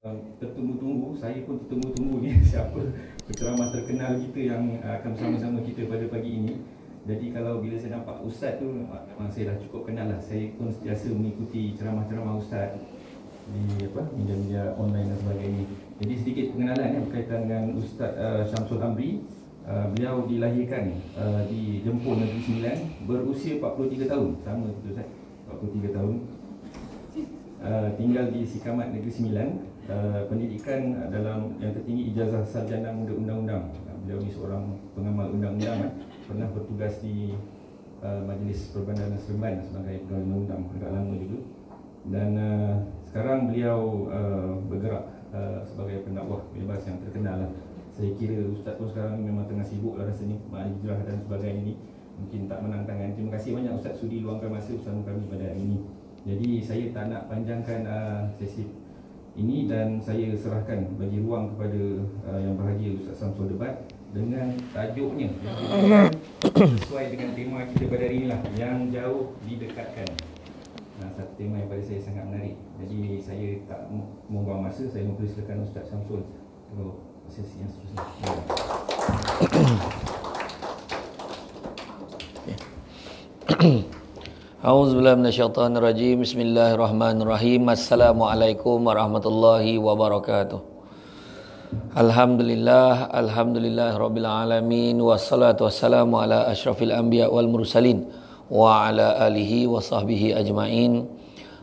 Tertunggu-tunggu, saya pun tertunggu-tunggu ni siapa penceramah terkenal kita yang akan bersama-sama kita pada pagi ini. Jadi kalau bila saya nampak Ustaz tu, memang saya dah cukup kenal lah. Saya pun sentiasa mengikuti ceramah-ceramah Ustaz di media-media online dan sebagainya. Jadi sedikit pengenalan berkaitan dengan Ustaz Syamsul Amri. Beliau dilahirkan di Jempol Negeri Sembilan, berusia 43 tahun. Sama betul Ustaz, 43 tahun. Tinggal di Sikamat Negeri Sembilan. Pendidikan dalam yang tertinggi ijazah sarjana muda undang-undang. Beliau ni seorang pengamal undang-undang, pernah bertugas di Majlis Perbandaran Seremban sebagai pegawai undang-undang agak lama juga. Dan sekarang beliau bergerak sebagai pendakwah bebas yang terkenal lah. Saya kira Ustaz pun sekarang memang tengah sibuk lah rasanya, hijrah dan sebagainya ni, mungkin tak menang tangan. Terima kasih banyak Ustaz sudi luangkan masa bersama kami pada hari ini. Jadi saya tak nak panjangkan sesi ini dan saya serahkan bagi ruang kepada yang berbahagia Ustaz Samsul Debat dengan tajuknya yang sesuai dengan tema kita pada hari inilah, yang jauh didekatkan. Satu tema yang pada saya sangat menarik. Jadi saya tak membuang masa, saya mempersilakan Ustaz Samsul untuk sesi yang seterusnya. A'udzubillahi minasyaitonirrajim. Bismillahirrahmanirrahim. Assalamualaikum warahmatullahi wabarakatuh. Alhamdulillah rabbil alamin, wassalatu wassalamu ala asyrafil anbiya wal mursalin wa ala alihi wa sahbihi ajmain.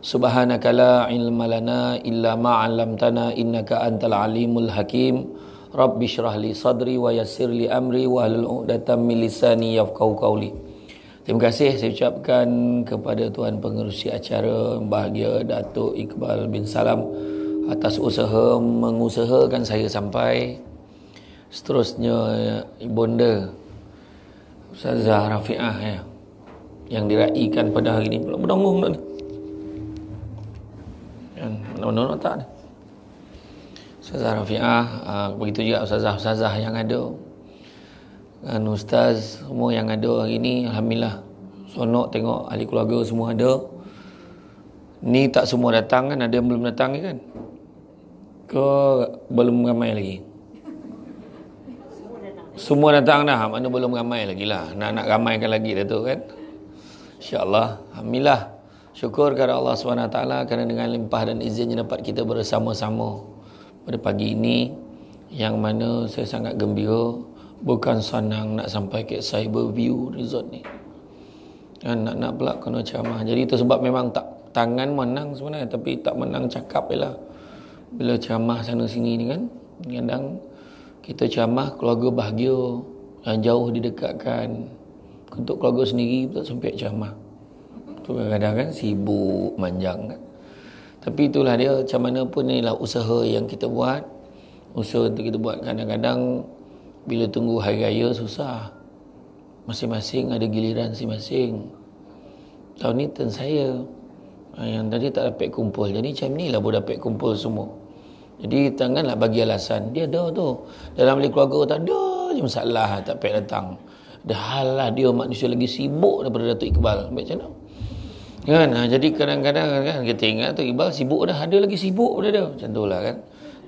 Subhanaka la ilma lana illa ma 'allamtana innaka antal alimul hakim. Rabbi shrah li sadri wa yassir li amri wa hlul 'uqdatam min lisani yafqahu qawli. Terima kasih saya ucapkan kepada Tuan Pengerusi acara bahagia Datuk Iqbal bin Salam atas usaha mengusahakan saya sampai. Seterusnya Ibunda Ustazah Rafi'ah yang diraikan pada hari ini. Belum berdongong dah ni. Mana-mana tak ni. Ustazah Rafi'ah, begitu juga Ustazah-Ustazah yang ada. Dan Ustaz semua yang ada hari ni, alhamdulillah sonok tengok ahli keluarga semua ada. Ni tak semua datang kan, ada yang belum datang kan? Ke belum ramai lagi? Semua datang dah, mana belum ramai lagi lah. Nak ramaikan lagi dah tu kan. InsyaAllah, alhamdulillah. Syukur kepada Allah SWT kerana dengan limpah dan izinnya dapat kita bersama-sama pada pagi ini, yang mana saya sangat gembira. Bukan senang nak sampai ke Cyberview Resort ni. Nak pula kena ceramah. Jadi itu sebab memang tak, tangan menang sebenarnya, tapi tak menang cakap je lah. Bila ceramah sana sini ni kan, kadang kita ceramah keluarga bahagia, yang jauh didekatkan. Untuk keluarga sendiri tak sampai ceramah. Tu kadang-kadang kan sibuk manjang kan. Tapi itulah dia, macam mana pun inilah usaha yang kita buat. Usaha untuk kita buat. Kadang-kadang bila tunggu hari raya susah. Masing-masing ada giliran masing-masing. Tahun ni turn saya. Yang tadi tak dapat kumpul. Jadi macam ni lah baru dapat kumpul semua. Jadi janganlah bagi alasan. Dia ada tu. Dalam bilik keluarga tak ada je masalah. Tak dapat datang. Dah hal lah dia manusia lagi sibuk daripada Datuk Iqbal. Macam mana? Kan? Jadi kadang-kadang kan kita ingat Datuk Iqbal sibuk dah. Ada lagi sibuk pada dia. Macam tu lah kan.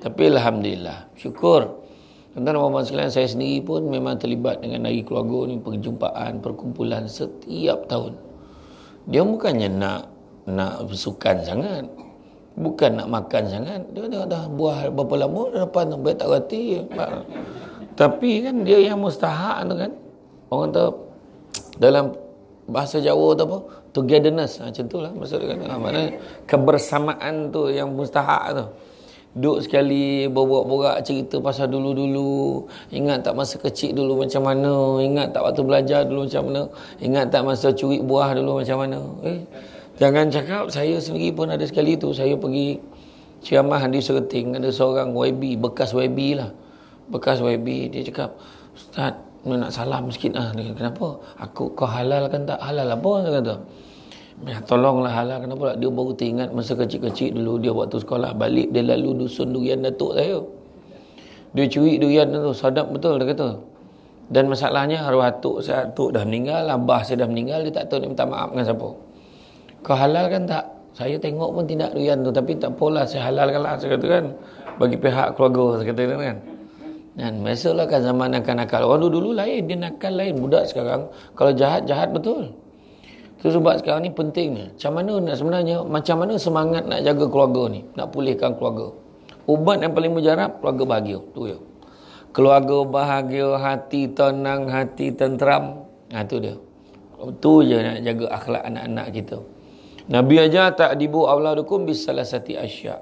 Tapi alhamdulillah. Syukur. Tuan-tuan dan puan-puan sekalian, saya sendiri pun memang terlibat dengan hari keluarga ni, perjumpaan, perkumpulan setiap tahun. Dia bukannya nak bersukan sangat, bukan nak makan sangat. Dia dah buah berapa lama dah depan sampai tak reti. Tapi kan dia yang mustahak tu kan. Orang tu dalam bahasa Jawa tu apa? Togetherness. Macam tu lah maksud kan. Maknanya kebersamaan tu yang mustahak tu. Duduk sekali borak-borak cerita pasal dulu-dulu. Ingat tak masa kecil dulu macam mana? Ingat tak waktu belajar dulu macam mana? Ingat tak masa curi buah dulu macam mana? Jangan cakap, saya sendiri pun ada sekali tu. Saya pergi ceramah di Serting. Ada seorang YB, bekas YB lah. Bekas YB. Dia cakap, Ustaz, nak salam sikit lah. Dia kata, kenapa? Kau halalkan tak? Halal apa? Dia kata. Ya, tolonglah halal. Kenapa? Dia baru teringat masa kecil-kecil dulu dia waktu sekolah balik, dia lalu dusun durian datuk saya. Dia curi durian tu, sadap betul dia kata. Dan masalahnya arwah atuk saya, atuk dah meninggal, abah saya dah meninggal, dia tak tahu nak minta maaf dengan siapa. Kau halal kan tak? Saya tengok pun tidak doyan tu, tapi tak apalah, saya halalkan lah, saya kata kan, bagi pihak keluarga, saya kata kan. Dan biasalah kan zaman nakal-nakal. Orang dulu lain, dia nakal lain. Budak sekarang, kalau jahat, jahat betul. Itu sebab sekarang ni pentingnya. Macam mana nak sebenarnya, macam mana semangat nak jaga keluarga ni, nak pulihkan keluarga. Ubat yang paling mujarab, keluarga bahagia. Tu ya. Keluarga bahagia, hati tenang, hati tenteram. Tu dia. Tu je nak jaga akhlak anak-anak kita. Nabi ajar ta'dibu auladukum bis salasati asya.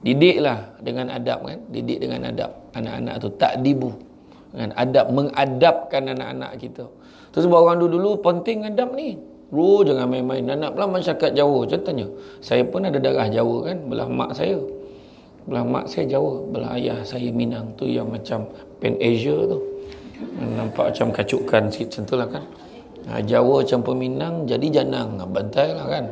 Didiklah dengan adab kan? Didik dengan adab anak-anak tu, ta'dibu. Dengan adab, mengadabkan anak-anak kita. Tu sebab orang dulu penting adab ni. Jangan main-main. Anak pula masyarakat Jawa contohnya. Saya pun ada darah Jawa kan, belah mak saya. Belah mak saya Jawa, belah ayah saya Minang. Tu yang macam Pan Asia tu. Nampak macam kacukan sikit macam tu lah kan. Jawa campur Minang jadi Janang, bantai lah kan.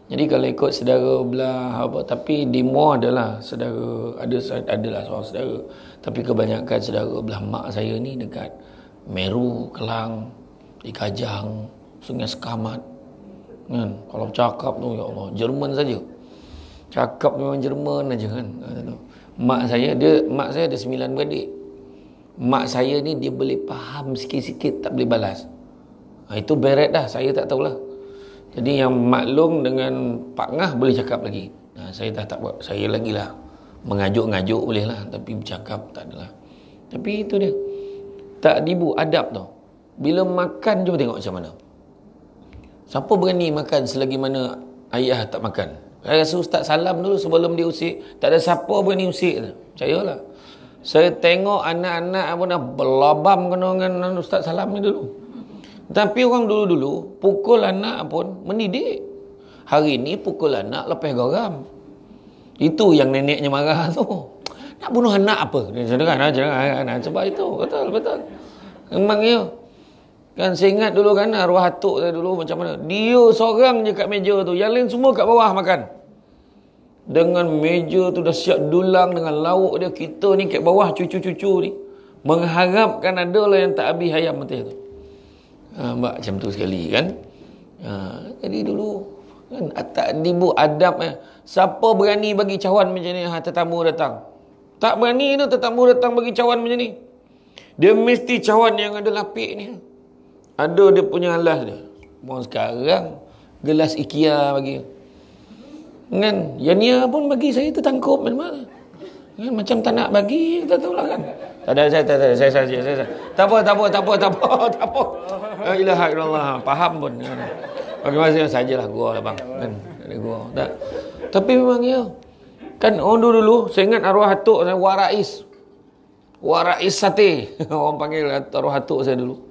Jadi kalau ikut saudara belah apa, tapi di Muar adalah saudara, adalah seorang saudara, tapi kebanyakan saudara belah mak saya ni dekat Meru, Kelang, di Kajang, Sungai Sekamat kan. Kalau cakap tu ya Allah, Jerman saja. Cakap memang Jerman aja kan. Mak saya ada 9 beradik. Mak saya ni dia boleh faham sikit-sikit, tak boleh balas. Itu beret dah, saya tak tahulah. Jadi yang maklum dengan Pak Ngah boleh cakap lagi. Saya dah tak buat. Saya lagi lah. Mengajuk-ngajuk boleh lah. Tapi bercakap tak adalah. Tapi itu dia. Ta'dibu, adab tau. Bila makan, jom tengok macam mana. Siapa berani makan selagi mana ayah tak makan? Saya rasa Ustaz salam dulu sebelum dia usik. Tak ada siapa berani usik. Percayalah. Saya tengok anak-anak pun dah berlabam kena dengan Ustaz salam ni dulu. Tapi orang dulu-dulu pukul anak pun mendidik. Hari ni pukul anak lepas geram. Itu yang neneknya marah tu. Nak bunuh anak apa? Jangan. Sebab itu. Betul. Memang ya. Kan saya ingat dulu kan arwah atuk saya dulu macam mana. Dia seorang je kat meja tu. Yang lain semua kat bawah makan. Dengan meja tu dah siap dulang dengan lauk dia. Kita ni kat bawah cucu-cucu ni mengharapkan adalah yang tak habis ayam mentih tu. Macam tu sekali kan. Jadi dulu kan ta'dibu adab. Siapa berani bagi cawan macam ni tetamu datang? Tak berani tu tetamu datang bagi cawan macam ni. Dia mesti cawan yang ada lapik ni. Ada dia punya alas dia. Mau sekarang gelas IKEA bagi. Kan Yania pun bagi saya tertangkup memang. Kan macam tak nak bagi, tak tahulah kan. Tak ada, saya. Tak apa. La ilaha illallah. Faham pun. Bagi masa sajalah gua lah bang. Kan ada gua. Tak. Tapi memang ya. Kan orang dulu saya ingat arwah atuk saya Warais sate. Orang panggil arwah atuk saya dulu.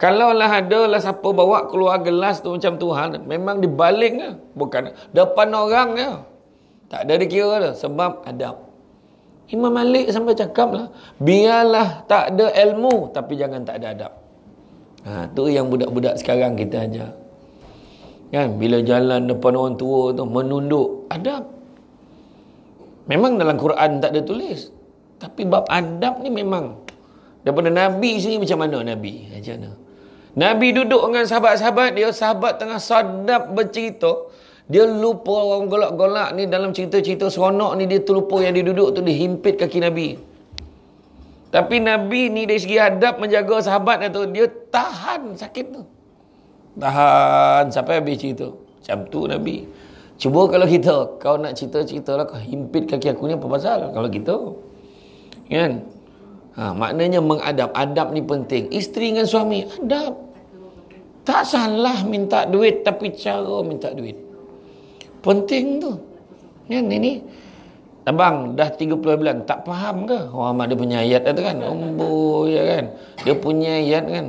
Kalau lah ada lah siapa bawa keluar gelas tu macam tu hal, memang dibalik lah. Bukan depan orang lah. Tak ada dikira dah sebab adab. Imam Malik sampai cakap lah, biarlah tak ada ilmu tapi jangan tak ada adab. Tu yang budak-budak sekarang kita ajar. Kan bila jalan depan orang tua tu menunduk, adab. Memang dalam Quran tak ada tulis. Tapi bab adab ni memang daripada Nabi sini macam mana Nabi? Macam mana? Nabi duduk dengan sahabat-sahabat dia, sahabat tengah sadap bercerita. Dia lupa orang golak-golak ni dalam cerita-cerita seronok ni, dia terlupa yang dia duduk tu, dia himpit kaki Nabi. Tapi Nabi ni dari segi adab menjaga sahabat tu, dia tahan sakit tu. Tahan sampai habis cerita. Macam tu Nabi. Cuba kalau kita, kau nak cerita-cerita lah, kau himpit kaki aku ni apa pasal? Kalau kita, kan? Maknanya mengadab. Adab ni penting. Isteri dengan suami, adab. Tak salah minta duit, tapi cara minta duit penting tu. Kan ini abang dah 30 bulan tak faham ke? Ada punya ayat tu kan. Ya kan. Dia punya ayat kan.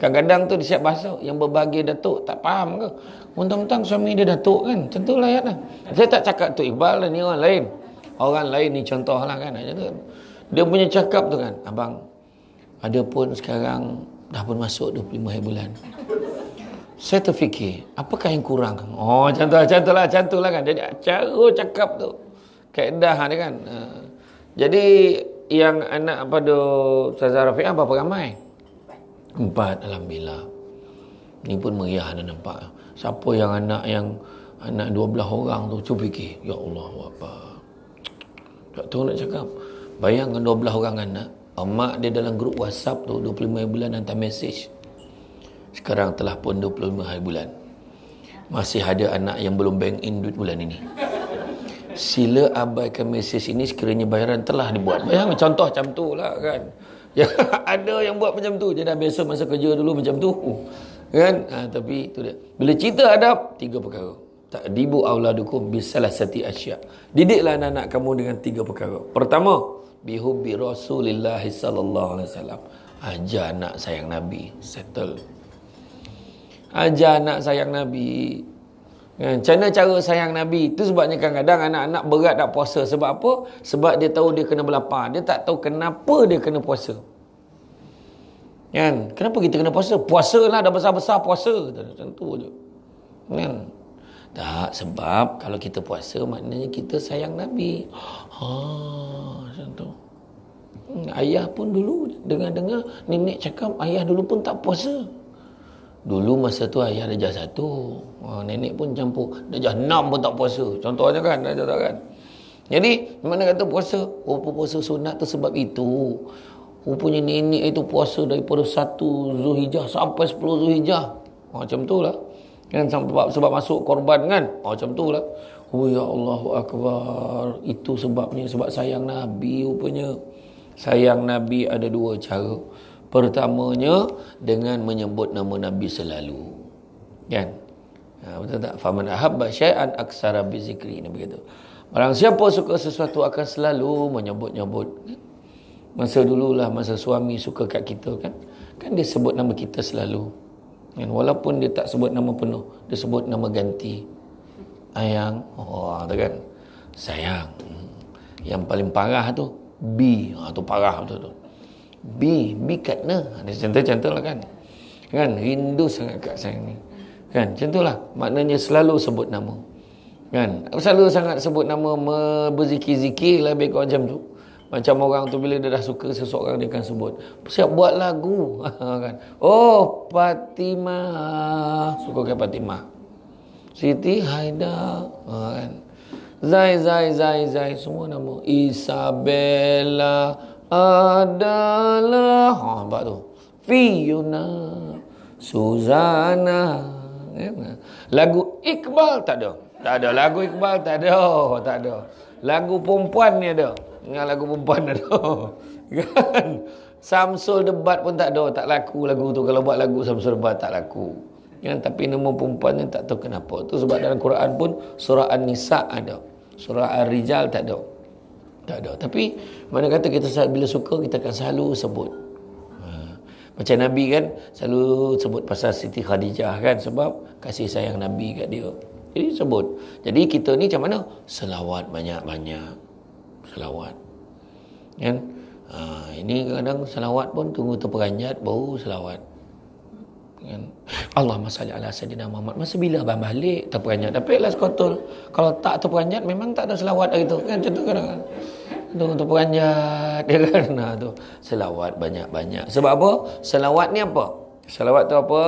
Kadang-kadang tu dia siap bahasa yang berbahagia datuk tak faham ke? Mentang-mentang suami dia datuk kan. Macam tu lah ayat lah. Saya tak cakap tu Iqbal lah, ni orang lain. Orang lain ni contoh lah kan. Dia punya cakap tu kan, abang, ada pun sekarang dah pun masuk 25 bulan. Saya terfikir, apakah yang kurang? Macam tu lah kan. Jadi cara cakap tu, kaedah dia kan. Jadi yang anak pada Ustazah Rafiqah berapa ramai? 4, alhamdulillah. Ni pun meriah dah nampak. Siapa yang anak yang Anak 12 orang tu, cuba fikir. Ya Allah, apa? Tak tahu nak cakap. Bayangkan 12 orang anak. Mak dia dalam grup WhatsApp tu 25 hari bulan hantar mesej. Sekarang telah pun 25 hari bulan. Masih ada anak yang belum bank in duit bulan ini. Sila abaikan mesej ini sekiranya bayaran telah dibuat. Bayangkan contoh macam tu lah kan. Ya, ada yang buat macam tu. Jadi biasa masa kerja dulu macam tu. Kan? Tapi itu dia. Bila cerita adab, 3 perkara. Ta'dibu auladukum bisalasati asya. Didiklah anak-anak kamu dengan 3 perkara. Pertama, bihubbi Rasulillah sallallahu alaihi wasallam. Ajar anak sayang Nabi. Settle. Ajar anak sayang Nabi. Macam mana cara sayang Nabi? Itu sebabnya kadang-kadang anak-anak berat nak puasa. Sebab apa? Sebab dia tahu dia kena berlapar. Dia tak tahu kenapa dia kena puasa. Kan? Kenapa kita kena puasa? Puasalah, dah besar-besar puasa. Macam tu je. Kan? Tak, sebab kalau kita puasa maknanya kita sayang Nabi. Macam tu. Ayah pun dulu dengar-dengar nenek cakap ayah dulu pun tak puasa. Dulu masa tu ayah darjah 1. Nenek pun campur darjah 6 pun tak puasa. Contohnya kan, darjah kan. Jadi mana kata puasa? Puasa sunat tu sebab itu. Rupanya nenek itu puasa daripada 1 Zulhijjah sampai 10 Zulhijjah. Macam tu lah. Kan sebab masuk korban kan. Macam tu lah. Oh ya Allahu Akbar. Itu sebabnya, sebab sayang Nabi rupanya. Sayang Nabi ada 2 cara. Pertamanya dengan menyebut nama Nabi selalu. Kan? Betul tak? Faman ahabba syai'an aksara bizikri, Nabi kata. Barang siapa suka sesuatu akan selalu menyebut-nyebut. Masa dululah, masa suami suka kat kita kan. Kan dia sebut nama kita selalu. Kan? Walaupun dia tak sebut nama penuh, dia sebut nama ganti. Ayang. Tu kan. Sayang. Yang paling parah tu B. Tu parah betul tu. B katna. Ada contoh-contoh lah kan. Kan, rindu sangat kat sayang ni. Kan, macam itulah. Maknanya selalu sebut nama. Kan, selalu sangat sebut nama, berzikir-zikir lah lebih kurang macam tu. Macam orang tu bila dia dah suka seseorang, dia akan sebut, siap buat lagu. Kan. Oh, Fatimah. Suka kan Fatimah. Siti Haida. Kan. Zai. Semua nama. Isabella adalah nampak tu. Fiona, Suzana. Lagu Iqbal tak ada. Lagu Iqbal tak ada. Lagu perempuan ni ada. Lagu perempuan ada. Kan? Samsul Debat pun tak ada. Tak laku lagu tu. Kalau buat lagu Samsul Debat tak laku. Kan? Tapi nama perempuan ni tak tahu kenapa. Tu sebab dalam Quran pun surah An-Nisa ada. Surah Ar-Rijal tak ada. Tapi mana kata kita bila suka kita akan selalu sebut. Macam Nabi kan selalu sebut pasal Siti Khadijah kan, sebab kasih sayang Nabi kat dia. Jadi sebut. Jadi kita ni macam mana? Selawat banyak-banyak. Selawat. Kan? Ini kadang selawat pun tunggu terperanjat baru selawat. Kan? Allahumma salli ala sayyidina Muhammad. Masa bila abang balik terperanjat? Tapi last kotul. Kalau tak terperanjat memang tak ada selawat hari tu. Kan macam tu kadang. Tunggu terperanjat dia kan. Tu selawat banyak-banyak. Sebab apa? Selawat ni apa? Selawat tu apa?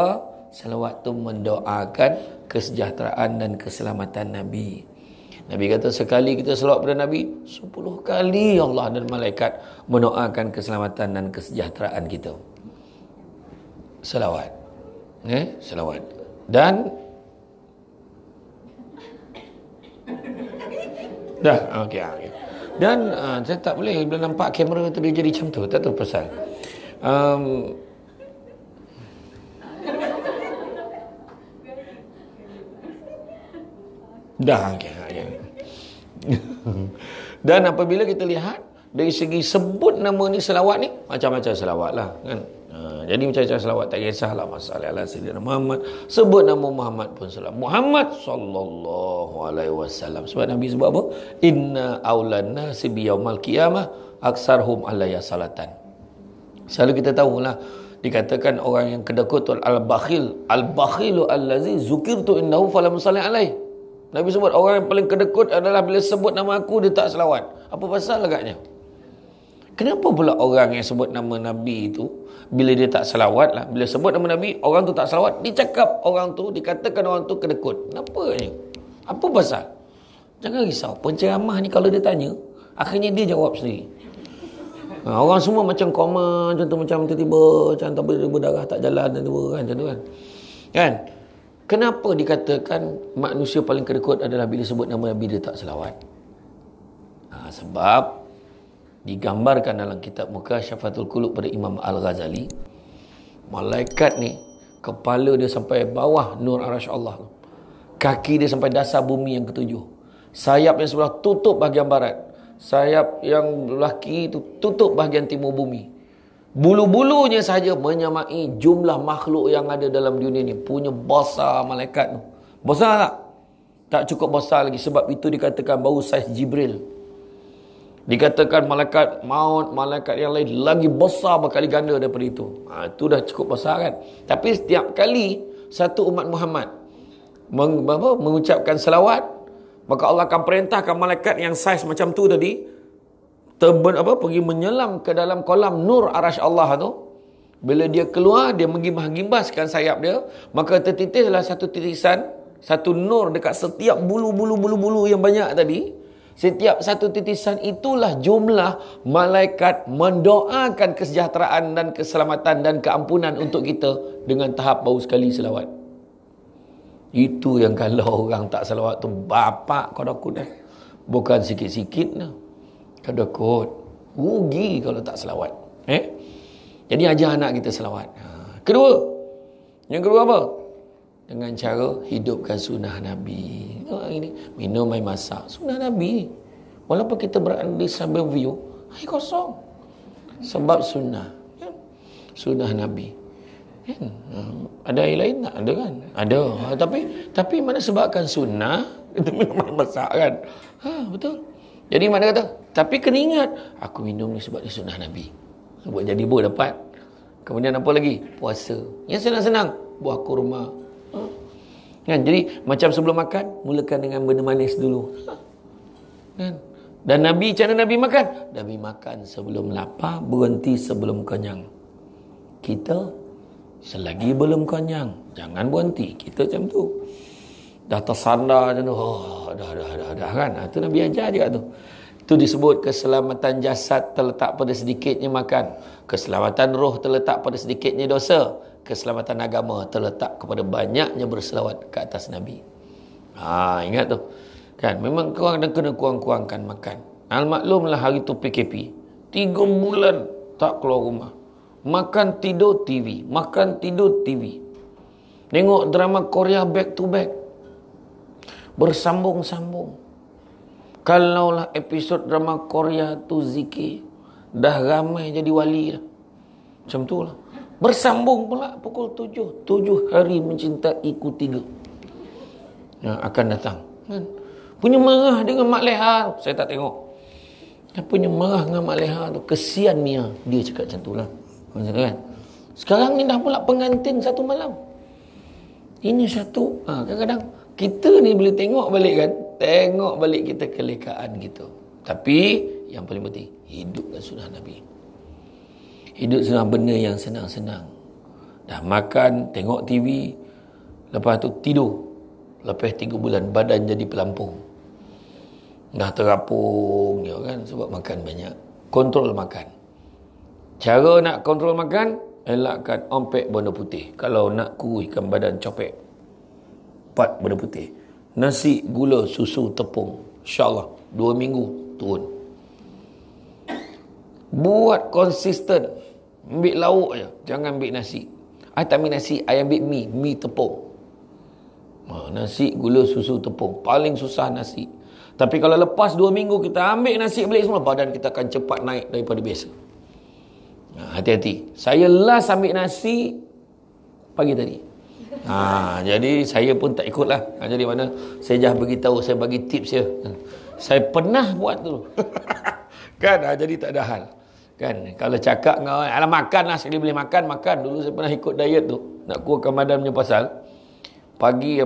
Selawat tu mendoakan kesejahteraan dan keselamatan Nabi. Nabi kata sekali kita selawat pada Nabi, 10 kali Allah dan malaikat mendoakan keselamatan dan kesejahteraan kita. Selawat. Selawat. Dan dah, okey. Dan saya tak boleh bila nampak kamera tu dia jadi macam tu, tak tahu pasal. Dah, okey. Dan apabila kita lihat dari segi sebut nama ni selawat ni, macam-macam selawat lah kan. Jadi macam-macam selawat, tak kisahlah masalah ala sayyidina Muhammad, sebut nama Muhammad pun selawat. Muhammad sallallahu alaihi wasallam. Sebab Nabi sebut apa? Inna aulan nasi bi yaumal qiyamah aksarhum alayya salatan. Selalu kita tahulah dikatakan orang yang kedekut al-bakhilu allazi zukirtu innahu falam salli alaihi. Nabi sebut orang yang paling kedekut adalah bila sebut nama aku dia tak selawat. Apa pasal agaknya? Kenapa pula orang yang sebut nama Nabi itu bila dia tak selawat lah, bila sebut nama Nabi orang tu tak selawat, dicakap orang tu, dikatakan orang tu kedekut. Kenapa ni? Apa pasal? Jangan risau. Penceramah ni kalau dia tanya, akhirnya dia jawab sendiri. Orang semua macam koma, macam tiba-tiba, macam tak berdarah, tak jalan, tiba-tiba kan, macam tu kan. Kan? Kenapa dikatakan manusia paling kedekut adalah bila sebut nama Nabi dia tak selawat? Sebab digambarkan dalam kitab Mukasyafatul Qulub pada Imam Al-Ghazali, malaikat ni kepala dia sampai bawah nur arasy Allah, kaki dia sampai dasar bumi yang ketujuh, sayap yang sebelah tutup bahagian barat, sayap yang belah kiri itu tutup bahagian timur bumi. Bulu-bulunya saja menyamai jumlah makhluk yang ada dalam dunia ni. Punya besar malaikat tu. Besar tak? Tak cukup besar lagi. Sebab itu dikatakan baru saiz Jibril. Dikatakan malaikat maut, malaikat yang lain lagi besar berkali ganda daripada itu. Itu dah cukup besar kan. Tapi setiap kali satu umat Muhammad mengucapkan selawat, maka Allah akan perintahkan malaikat yang saiz macam tu tadi pergi menyelam ke dalam kolam nur arasy Allah tu. Bila dia keluar, dia menggimbas-gimbaskan sayap dia, maka tertitislah satu titisan, satu nur dekat setiap bulu-bulu yang banyak tadi. Setiap satu titisan itulah jumlah malaikat mendoakan kesejahteraan dan keselamatan dan keampunan untuk kita dengan tahap baru sekali selawat. Itu yang kalau orang tak selawat tu, bapak kau dakut dah. Bukan sikit-sikit dah. Kedekut, rugi kalau tak selawat. Jadi ajar anak kita selawat. Yang kedua apa? Dengan cara hidupkan sunnah Nabi. Ini minum air masak, sunnah Nabi. Walaupun kita berada di sambil view, air kosong. Sebab sunnah, sunnah Nabi. Ada air lain tak? Ada kan? Ada. Tapi mana sebabkan sunnah kita minum air masak kan? Betul. Jadi mana kata, tapi kena ingat, aku minum ni sebab dia sunnah Nabi. Buat jadi buah dapat. Kemudian apa lagi? Puasa. Yang senang-senang, buah kurma. Kan? Jadi macam sebelum makan, mulakan dengan benda manis dulu. Kan? Dan Nabi, cara Nabi makan? Nabi makan sebelum lapar, berhenti sebelum kenyang. Kita, selagi belum kenyang, jangan berhenti. Kita macam tu. Dah tersandar macam tu, dah kan. Itu Nabi ajar juga tu. Itu disebut keselamatan jasad terletak pada sedikitnya makan. Keselamatan roh terletak pada sedikitnya dosa. Keselamatan agama terletak kepada banyaknya berselawat ke atas Nabi. Ingat tu. Kan, memang korang dah kena kurang-kurangkan makan. Al-maklumlah hari tu PKP. 3 bulan tak keluar rumah. Makan tidur TV. Makan tidur TV. Tengok drama Korea back to back. Bersambung-sambung. Kalaulah episod drama Korea tu zikir, dah ramai jadi wali dah. Macam tu lah. Bersambung pula pukul 7. 7 hari mencintaiku 3 yang akan datang. Kan? Punya marah dengan Mak Leha, saya tak tengok. Dia punya marah dengan Mak Leha tu. Kesian Mia. Dia cakap macam tu lah. Kan? Sekarang ni dah pula pengantin satu malam. Ini satu. Kadang-kadang kita ni boleh tengok balik kan. Tengok balik kita kelekaan kita. Tapi yang paling penting, hidupkan sunnah Nabi. Hidup sunnah benda yang senang-senang. Dah makan, tengok TV, lepas tu tidur. Lepas 3 bulan badan jadi pelampung. Dah terapung ya kan, sebab makan banyak. Kontrol makan. Cara nak kontrol makan, elakkan ompek benda putih. Kalau nak kuruskan badan, copek 4 benda putih. Nasi, gula, susu, tepung. InsyaAllah 2 minggu turun. Buat konsisten. Ambil lauk je, jangan ambil nasi. I tak ambil nasi, I ambil mi tepung. Nasi, gula, susu, tepung. Paling susah nasi. Tapi kalau lepas 2 minggu kita ambil nasi balik semua, badan kita akan cepat naik daripada biasa. Hati-hati. Saya last ambil nasi pagi tadi. Jadi saya pun tak ikutlah. Jadi mana saya dah beritahu, saya bagi tips dia. Saya pernah buat dulu. Kan, jadi tak ada hal. Kan, kalau cakap dengan orang, alah makanlah sekali boleh makan. Dulu saya pernah ikut diet tu, nak kurangkan badan punya pasal. Pagi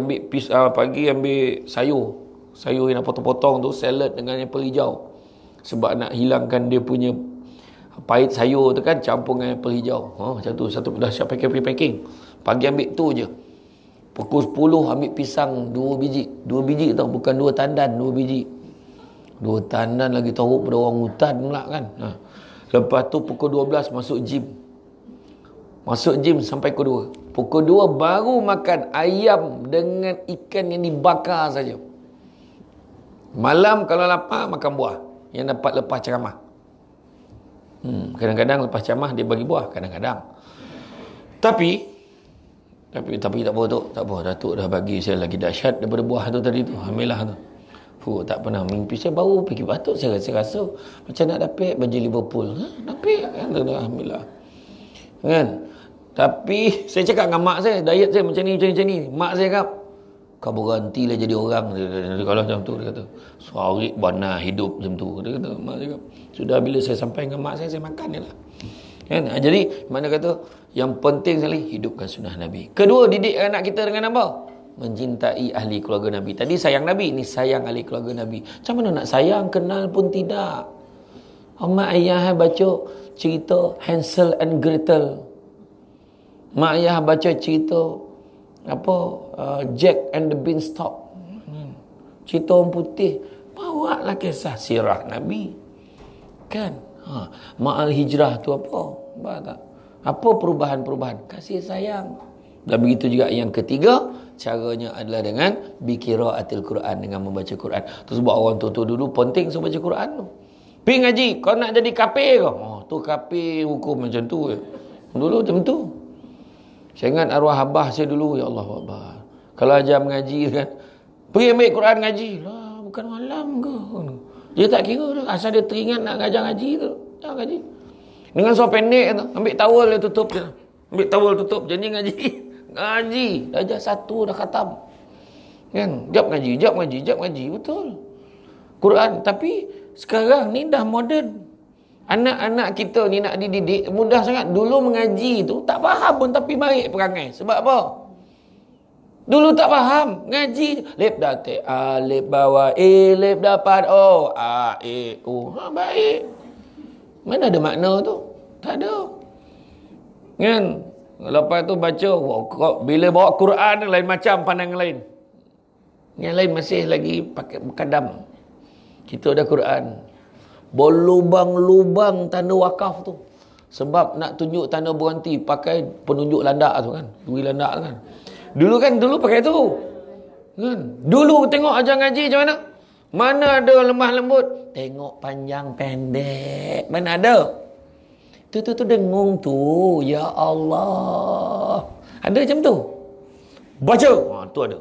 ambil sayur yang nak potong-potong tu, salad dengan apple hijau. Sebab nak hilangkan dia punya pahit sayur tu kan, campur dengan apple hijau. Macam tu, satu dah siap packing. Pagi ambil tu je. Pukul 10 ambil pisang 2 biji. 2 biji tau, bukan 2 tandan, 2 biji. 2 tandan lagi teruk pada orang hutan pula kan. Lepas tu pukul 12 masuk gym. Masuk gym sampai pukul 2. Pukul 2 baru makan ayam dengan ikan yang dibakar saja. Malam kalau lapar makan buah yang dapat lepas ceramah. Kadang-kadang lepas ceramah dia bagi buah, kadang-kadang. Tapi tak apa tu, tak apa. Datuk dah bagi saya lagi dahsyat daripada buah tu tadi tu. Alhamdulillah tu. Tak pernah mimpi. Saya baru fikir batuk, saya rasa macam nak dapat baju Liverpool. Dapat kan? Alhamdulillah. Kan? Tapi saya cakap dengan mak saya, diet saya macam ni. Mak saya kata, kau berhentilah jadi orang. Dia kalau macam tu, dia kata, sorry bana hidup macam tu. Dia kata, mak saya kata, sudah bila saya sampai dengan mak saya makan je lah. Kan? Jadi mana kata yang penting sekali hidupkan sunnah Nabi. Kedua, didik anak kita dengan apa? Mencintai ahli keluarga Nabi. Tadi sayang Nabi, ni sayang ahli keluarga Nabi. Macam mana nak sayang, kenal pun tidak. Mak ayah baca cerita Hansel and Gretel. Mak ayah baca cerita Jack and the Beanstalk. Cerita orang putih. Bawalah kisah sirah Nabi. Kan? Ma'al hijrah tu apa? Faham tak? Apa perubahan-perubahan? Kasih sayang. Dan begitu juga yang ketiga, caranya adalah dengan biqiraatil Quran, dengan membaca Quran. Tu sebab orang tua dulu penting sebab baca Quran tu. Pergi ngaji, kau nak jadi kafir ke? Tu kafir hukum macam tu. Dulu macam tu. Saya ingat arwah abah saya dulu, ya Allah Akbar. Kalau ajar mengaji kan, pergi ambil Quran ngaji. Lah, bukan malam ke? Dia tak kira tu. Asal dia teringat nak ngajar ngaji tu. Jangan ngaji. Dengan suara pendek tu. Ambil tawal dia tutup je. Ambil tawal tutup. Janji ngaji. Ngaji. Darjah 1 dah khatam. Kan? Jap ngaji. Betul. Quran. Tapi sekarang ni dah moden. Anak-anak kita ni nak dididik mudah sangat. Dulu mengaji tu tak faham pun tapi baik perangai. Sebab apa? Dulu tak faham. Ngaji. Lep datik. Alif bawah. Lep dapat. A, E, U. Baik. Mana ada makna tu? Tak ada. Kan? Lepas tu baca. Bila bawa Quran lain macam pandang lain. Yang lain masih lagi pakai kadam. Kita ada Quran. Berlubang-lubang tanda wakaf tu. Sebab nak tunjuk tanda berhenti pakai penunjuk landak tu kan. Duri landak tu kan. Dulu pakai tu. Kan? Dulu tengok ajar ngaji macam mana? Mana ada lemah lembut? Tengok panjang pendek. Mana ada? Tu dengung tu. Ya Allah. Ada macam tu. Baca. Tu ada.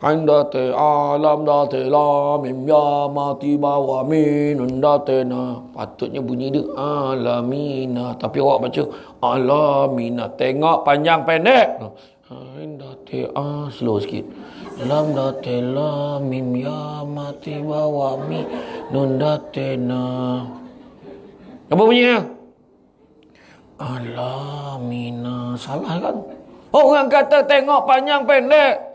Andate alam date la mim ya mati bawa min undatena. Patutnya bunyi dia alamina, tapi awak baca alamina. Tengok panjang pendek. Andate slow sikit. Alam date la mim ya mati bawa min undatena. Apa bunyinya? Alamina. Salah kan? Orang kata tengok panjang pendek.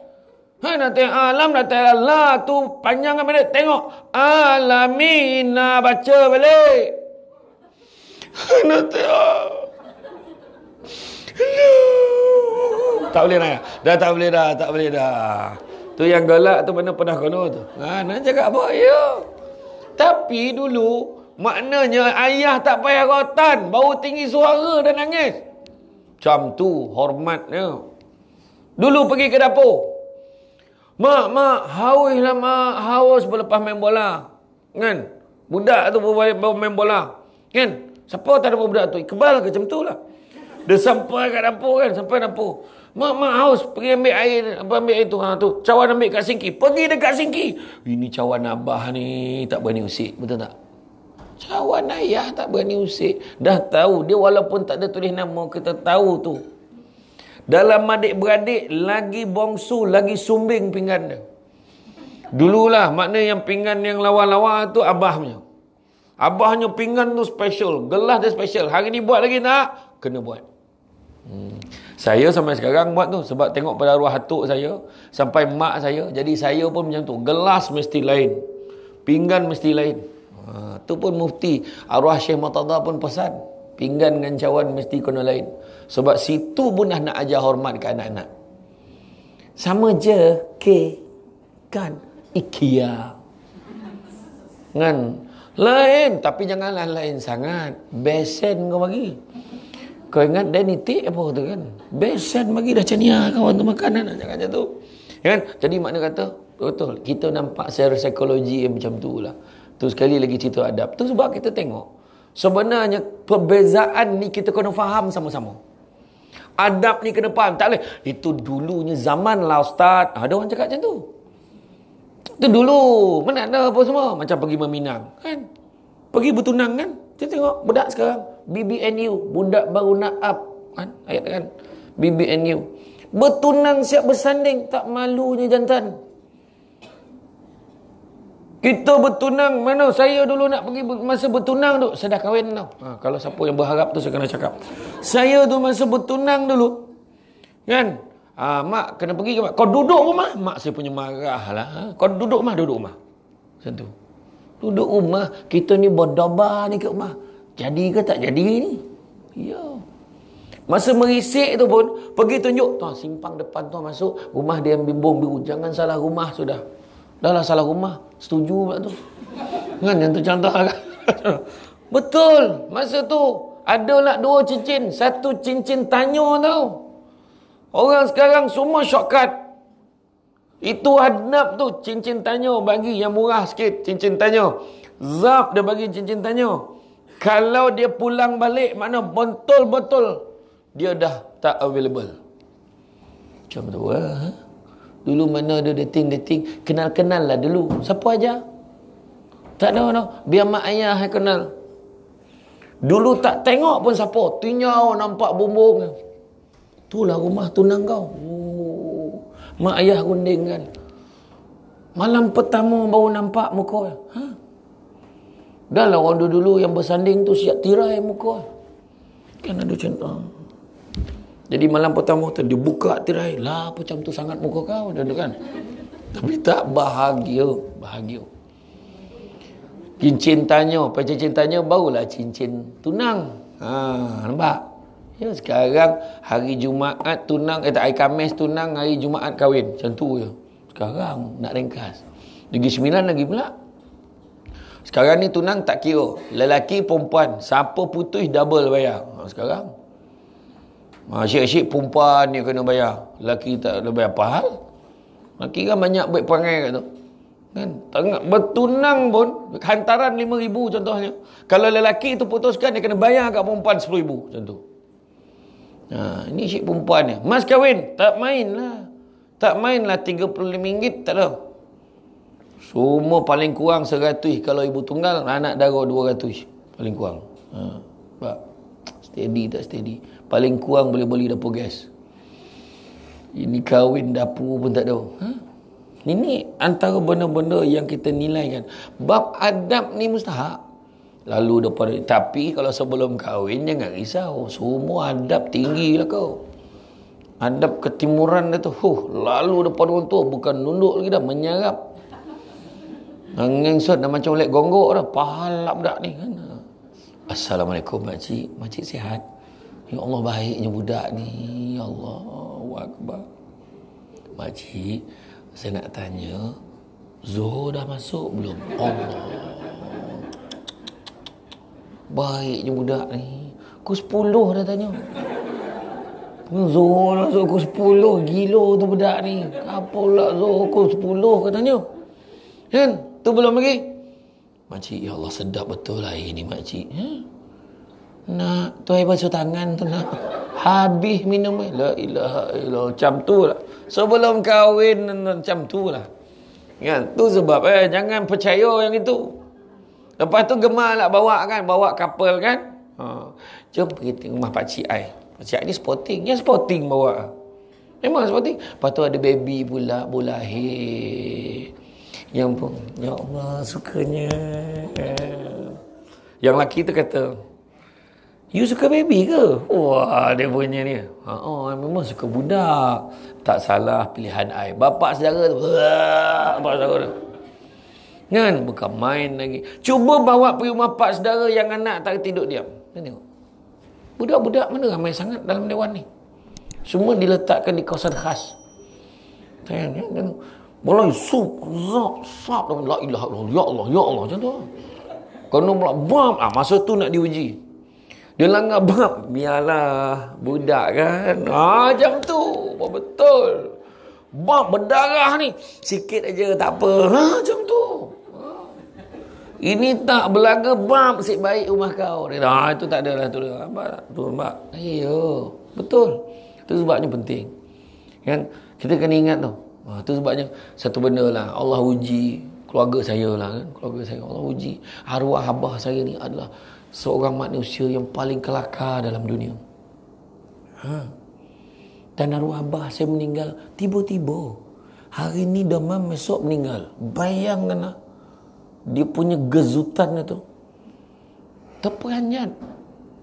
Nanti alam nanti Allah tu panjang kan pendek. Tengok alamina, baca balik. Nanti tak boleh dah. Tak boleh dah. Tu yang galak tu mana pernah kono tu. Nak cakap apa ya. Tapi dulu maknanya ayah tak payah rotan, baru tinggi suara dan nangis. Macam tu hormatnya. Dulu pergi ke dapur. Mak, hauslah mak, haus berlepas main bola. Kan? Budak tu baru main bola. Kan? Siapa tak ada budak tu? Iqbal ke macam tu lah. Dia sampai kat dapur kan, sampai dapur. Mak haus, pergi ambil air, ambil air tu. Tu. Cawan ambil kat sinki. Pergi dekat sinki. Ini cawan abah ni tak berani usik. Betul tak? Cawan ayah tak berani usik. Dah tahu. Dia walaupun tak ada tulis nama, kita tahu tu. Dalam adik-beradik, lagi bongsu, lagi sumbing pinggan dia. Dululah, makna yang pinggan yang lawa-lawa tu abahnya. Abahnya pinggan tu special. Gelas dia special. Hari ni buat lagi nak? Kena buat. Saya sampai sekarang buat tu. Sebab tengok pada arwah atuk saya, sampai mak saya. Jadi saya pun macam tu. Gelas mesti lain. Pinggan mesti lain. Tu pun mufti. Arwah Syekh Murtada pun pesan. Pinggan dengan cawan mesti kena lain. Sebab situ pun dah nak ajar hormat ke anak-anak. Sama je, kan, IKEA. Kan? Lain, tapi janganlah lain sangat. Besen kau bagi. Kau ingat dia nitik apa tu kan? Besen bagi dah cania kawan tu makanan. Jangan macam tu. Kan? Jadi makna kata, betul, kita nampak secara psikologi yang macam tu lah. Tu sekali lagi cerita adab. Tu sebab kita tengok. Sebenarnya perbezaan ni kita kena faham sama-sama. Adab ni kena faham. Tak boleh. Itu dulunya zaman lah Ustaz. Ada orang cakap macam tu. Itu dulu. Mana ada apa semua. Macam pergi meminang. Kan? Pergi bertunang kan? Kita tengok budak sekarang. BBNU. Budak baru nak up. Kan? Ayat kan? BBNU. Bertunang siap bersanding. Tak malunya jantan. Kita bertunang, mana saya dulu nak pergi masa bertunang tu, saya dah kahwin tau. Kalau siapa yang berharap tu saya kena cakap. Saya tu masa bertunang dulu, kan? Mak kena pergi ke mak? Kau duduk rumah? Mak saya punya marah lah. Kau duduk rumah? Duduk rumah. Macam tu. Duduk rumah, kita ni berdobar ni kat rumah. Jadi ke tak jadi ni? Ya. Masa merisik tu pun, pergi tunjuk. Tuan, simpang depan tuan masuk, rumah dia yang bimbung biru. Jangan salah rumah sudah. Dah lah salah rumah. Setuju pula tu. Kan yang tu contoh kan. Betul. Masa tu ada nak 2 cincin. 1 cincin tanyo tau. Orang sekarang semua shortcut. Itu adab tu. Cincin tanyo bagi yang murah sikit. Cincin tanyo. Zap dia bagi cincin tanyo. Kalau dia pulang balik, mana betul-betul dia dah tak available. Macam tu lah. Dulu mana ada dating, kenal-kenal lah dulu. Siapa aja? Tak ada no. Biar mak ayah yang kenal. Dulu tak tengok pun siapa. Tinyau nampak bumbung. Itulah rumah tunang kau. Oh. Mak ayah runding kan. Malam pertama baru nampak muka. Dah lah orang dulu yang bersanding tu siap tirai muka. Kan ada contoh. Jadi malam pertama tu dia buka tirai. Lah apa macam tu sangat muka kau dah kan. Tapi tak bahagia. Cincin tanya, cincin tanya barulah cincin tunang. Nampak? Ya sekarang hari Jumaat tunang, hari Khamis tunang, hari Jumaat kahwin. Macam tu je. Sekarang nak ringkas. Lagi 9 lagi pula. Sekarang ni tunang tak kira. Lelaki perempuan, siapa putus double bayar. Sekarang asyik-asyik perempuan ni kena bayar. Lelaki tak ada bayar apa hal. Lelaki kan banyak baik perangai kat tu. Kan? Tengah bertunang pun hantaran 5,000 contohnya. Kalau lelaki tu putuskan dia kena bayar kat perempuan 10,000 macam tu. Ini asyik perempuan ni. Mas kahwin, tak main lah. Tak main lah RM35 tak ada. Semua paling kurang 100 kalau ibu tunggal, anak dara 200 paling kurang. Steady tak steady. Paling kurang boleh beli dapur gas. Ini kahwin dapur pun tak ada. Ini antara benda-benda yang kita nilai kan. Bab adab ni mustahak. Lalu daripada, tapi kalau sebelum kahwin jangan risau. Semua adab tinggi lah kau. Adab ketimuran dia tu. Lalu depan orang tua bukan nunduk lagi dah, menyarap. Ngengsot dah macam lek gonggok dah. Pahala budak ni kan. Assalamualaikum makcik. Makcik sihat? Ya Allah baiknya budak ni. Ya Allah. Akbar. Makcik, saya nak tanya, Zuhur dah masuk belum? Allah. Baiknya budak ni. Pukul 10 dah tanya. Zuhur masuk pukul 10. Gila tu budak ni. Apa pula Zuhur pukul 10 katanya? Kan? Tu belum lagi. Makcik, ya Allah sedap betul lah ini makcik. Nak tu air basuh tangan tu nak. Habis minum la ilaha illallah. Macam tu lah. Sebelum kahwin macam tu lah. Kan? Tu sebab jangan percaya yang itu. Lepas tu gemar nak bawa kan. Bawa couple kan. Jom pergi rumah pakcik ai. Pakcik ai ni sporting. Yang sporting bawa. Memang sporting. Lepas tu ada baby pula. Lahir. Yang pun, ya Allah sukanya. Yang lelaki tu kata, you suka baby ke? Wah, dia punya ni. Memang suka budak. Tak salah pilihan I. Bapak saudara tu. Bapak saudara tu. Kan? Bukan main lagi. Cuba bawa pergi rumah pak saudara yang anak tak tidur diam. Tengok. Budak-budak mana ramai sangat dalam dewan ni. Semua diletakkan di kawasan khas. Kan? Mulai sup, sap, la ilaha illallah, ya Allah, ya Allah, macam tu. Kena pula bab, masa tu nak diuji. Dia langgar bab, biarlah budak kan. Macam tu, betul. Bab berdarah ni, sikit aja tak apa. Macam tu. Ini tak berlaga bab nasib baik rumah kau. Itu tak ada lah tu. Abang. Ayo, betul. Itu sebabnya penting. Kan? Kita kena ingat tu. Itu sebabnya satu benda lah. Allah uji keluarga saya lah kan. Keluarga saya. Allah uji. Arwah abah saya ni adalah seorang manusia yang paling kelakar dalam dunia. Dan arwah abah saya meninggal tiba-tiba. Hari ni demam, esok meninggal. Bayangkan lah. Dia punya gezutan tu. Terperanjat.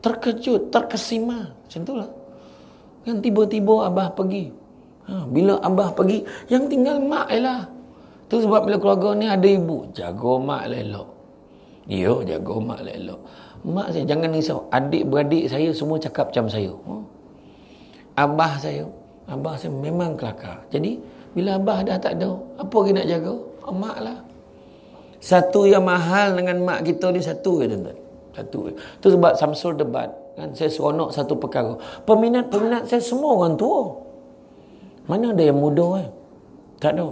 Terkejut. Terkesima. Macam tu lah. Kan tiba-tiba abah pergi. Bila abah pergi, yang tinggal mak lah. Tu sebab bila keluarga ni ada ibu, jaga mak lah elok. Ya, jaga mak lah elok. Mak saya, jangan risau. Adik-beradik saya semua cakap macam saya. Abah saya memang kelakar. Jadi, bila abah dah tak ada, apa lagi nak jaga? Mak lah. Satu yang mahal dengan mak kita ni satu je tuan-tuan. Satu je. Tu sebab Samsul debat. Kan, saya seronok satu perkara. Peminat-peminat saya semua orang tua. Mana ada yang muda Tak ada.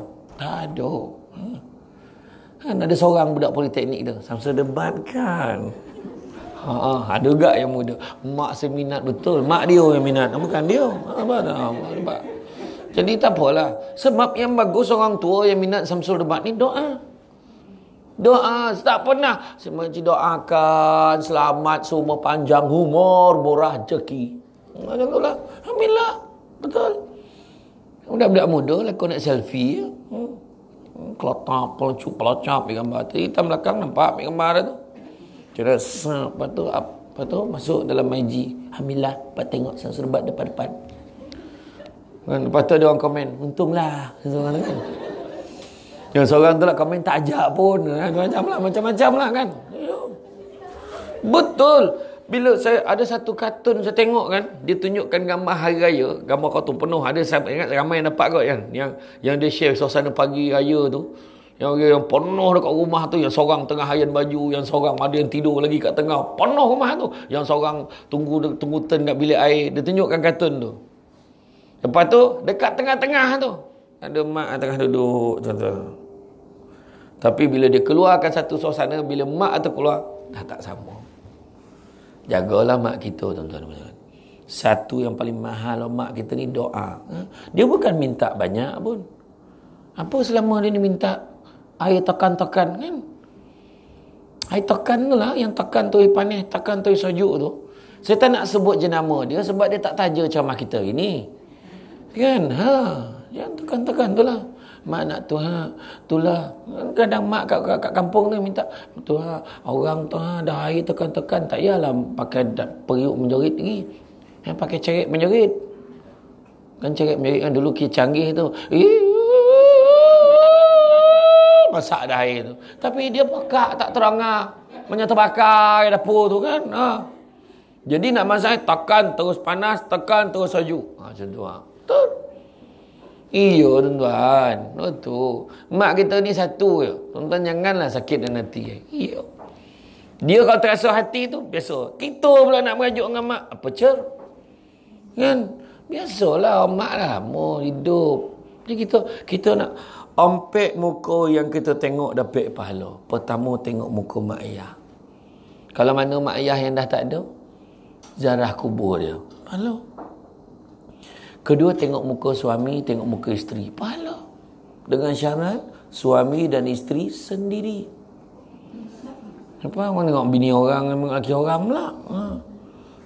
Kan ada seorang budak politeknik tu. Samsul debat kan. Ada juga yang muda. Mak saya minat betul. Mak dia yang minat. Bukan dia. Debat. Jadi tak apalah. Sebab yang bagus orang tua yang minat Samsul debat ni doa. Tak pernah semacam doakan selamat semua panjang umur murah rezeki. Macam tu lah. Alhamdulillah. Betul. Budak-budak muda lah kau nak selfie. Kelotap, pelacap di gambar tu. Hitam belakang nampak di gambar tu. Cerdas. Lepas tu masuk dalam IG. Alhamdulillah. Lepas tengok serbat depan-depan. Lepas tu ada orang komen. Untunglah. Kan? Yang seorang tu lah komen tak ajak pun. Macam-macam lah kan. Betul. Bila saya ada satu kartun saya tengok kan, dia tunjukkan gambar hari raya, gambar kartun penuh. Ada saya ingat ramai yang dapat kot kan. Yang dia share suasana pagi raya tu. Yang penuh dekat rumah tu, yang seorang tengah hayan baju, yang seorang ada yang tidur lagi kat tengah. Penuh rumah tu. Yang seorang tunggu turn kat bilik air. Dia tunjukkan kartun tu. Lepas tu dekat tengah-tengah tu ada mak tengah duduk contoh. Tapi bila dia keluarkan satu suasana, bila mak tu keluar, dah tak sama. Jagalah mak kita tuan-tuan. Satu yang paling mahal mak kita ni doa. Dia bukan minta banyak pun. Apa selama dia ni minta air tekan-tekan kan? Air tekan tu lah, yang tekan tu air panas, tekan tu air sejuk tu. Saya tak nak sebut jenama dia sebab dia tak taja ceramah kita ini. Kan? Yang tekan-tekan tu lah. Mak nak itulah. Kadang mak kat kampung ni minta, orang tu dah air tekan-tekan. Tak payahlah pakai periuk menjerit lagi. Pakai cerit menjerit. Kan cerit menjerit kan dulu canggih tu. Masak dah air tu. Tapi dia pekak tak terangah. Terbakar dapur tu kan. Jadi nak masak tekan terus panas, tekan terus sejuk. Macam tu. Betul. Iya tuan-tuan. Betul. Mak kita ni satu je. Tuan-tuan janganlah sakit dan hati. Iya. Dia kalau terasa hati tu biasa. Kita pula nak merajuk dengan mak. Apa cer? Kan? Biasalah mak lah. Mau hidup. Jadi kita nak ompek muka yang kita tengok dapat pahala. Pertama tengok muka mak ayah. Kalau mana mak ayah yang dah tak ada, ziarah kubur dia. Pahala. Kedua, tengok muka suami, tengok muka isteri. Pahala. Dengan syarat, suami dan isteri sendiri. Apa? Orang tengok bini orang, lelaki orang pula.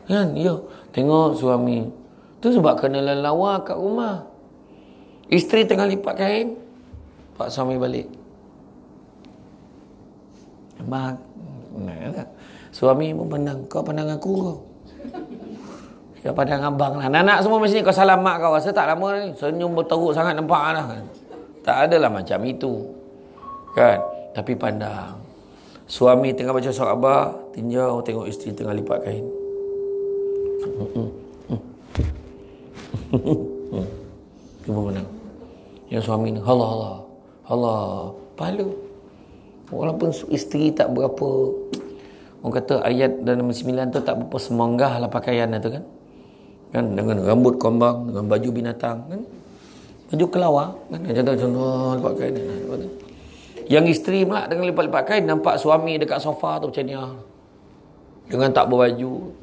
Kan? Ya. Tengok suami. Itu sebab kena lawa kat rumah. Isteri tengah lipat kain, pak suami balik. Abang. Suami pun pandang. Kau pandang aku kau. Dia pandang abang lah. Anak semua macam ni. Kau salam mak kau. Rasa tak lama ni. Senyum berteruk sangat nampak lah. Tak adalah macam itu. Kan? Tapi pandang. Suami tengah baca surat khabar. Tinjau tengok isteri tengah lipat kain. Cuba menang. Yang suami ni, Allah, pahala. Walaupun isteri tak berapa, orang kata ayat dalam 9 tu tak berapa semonggah lah pakaian tu kan. Kan dengan rambut kombang, dengan baju binatang kan. Baju kelawar kan, contoh pakai ni. Yang isteri pula dengan lipat-lipat kain, nampak suami dekat sofa tu macam ni dengan tak berbaju,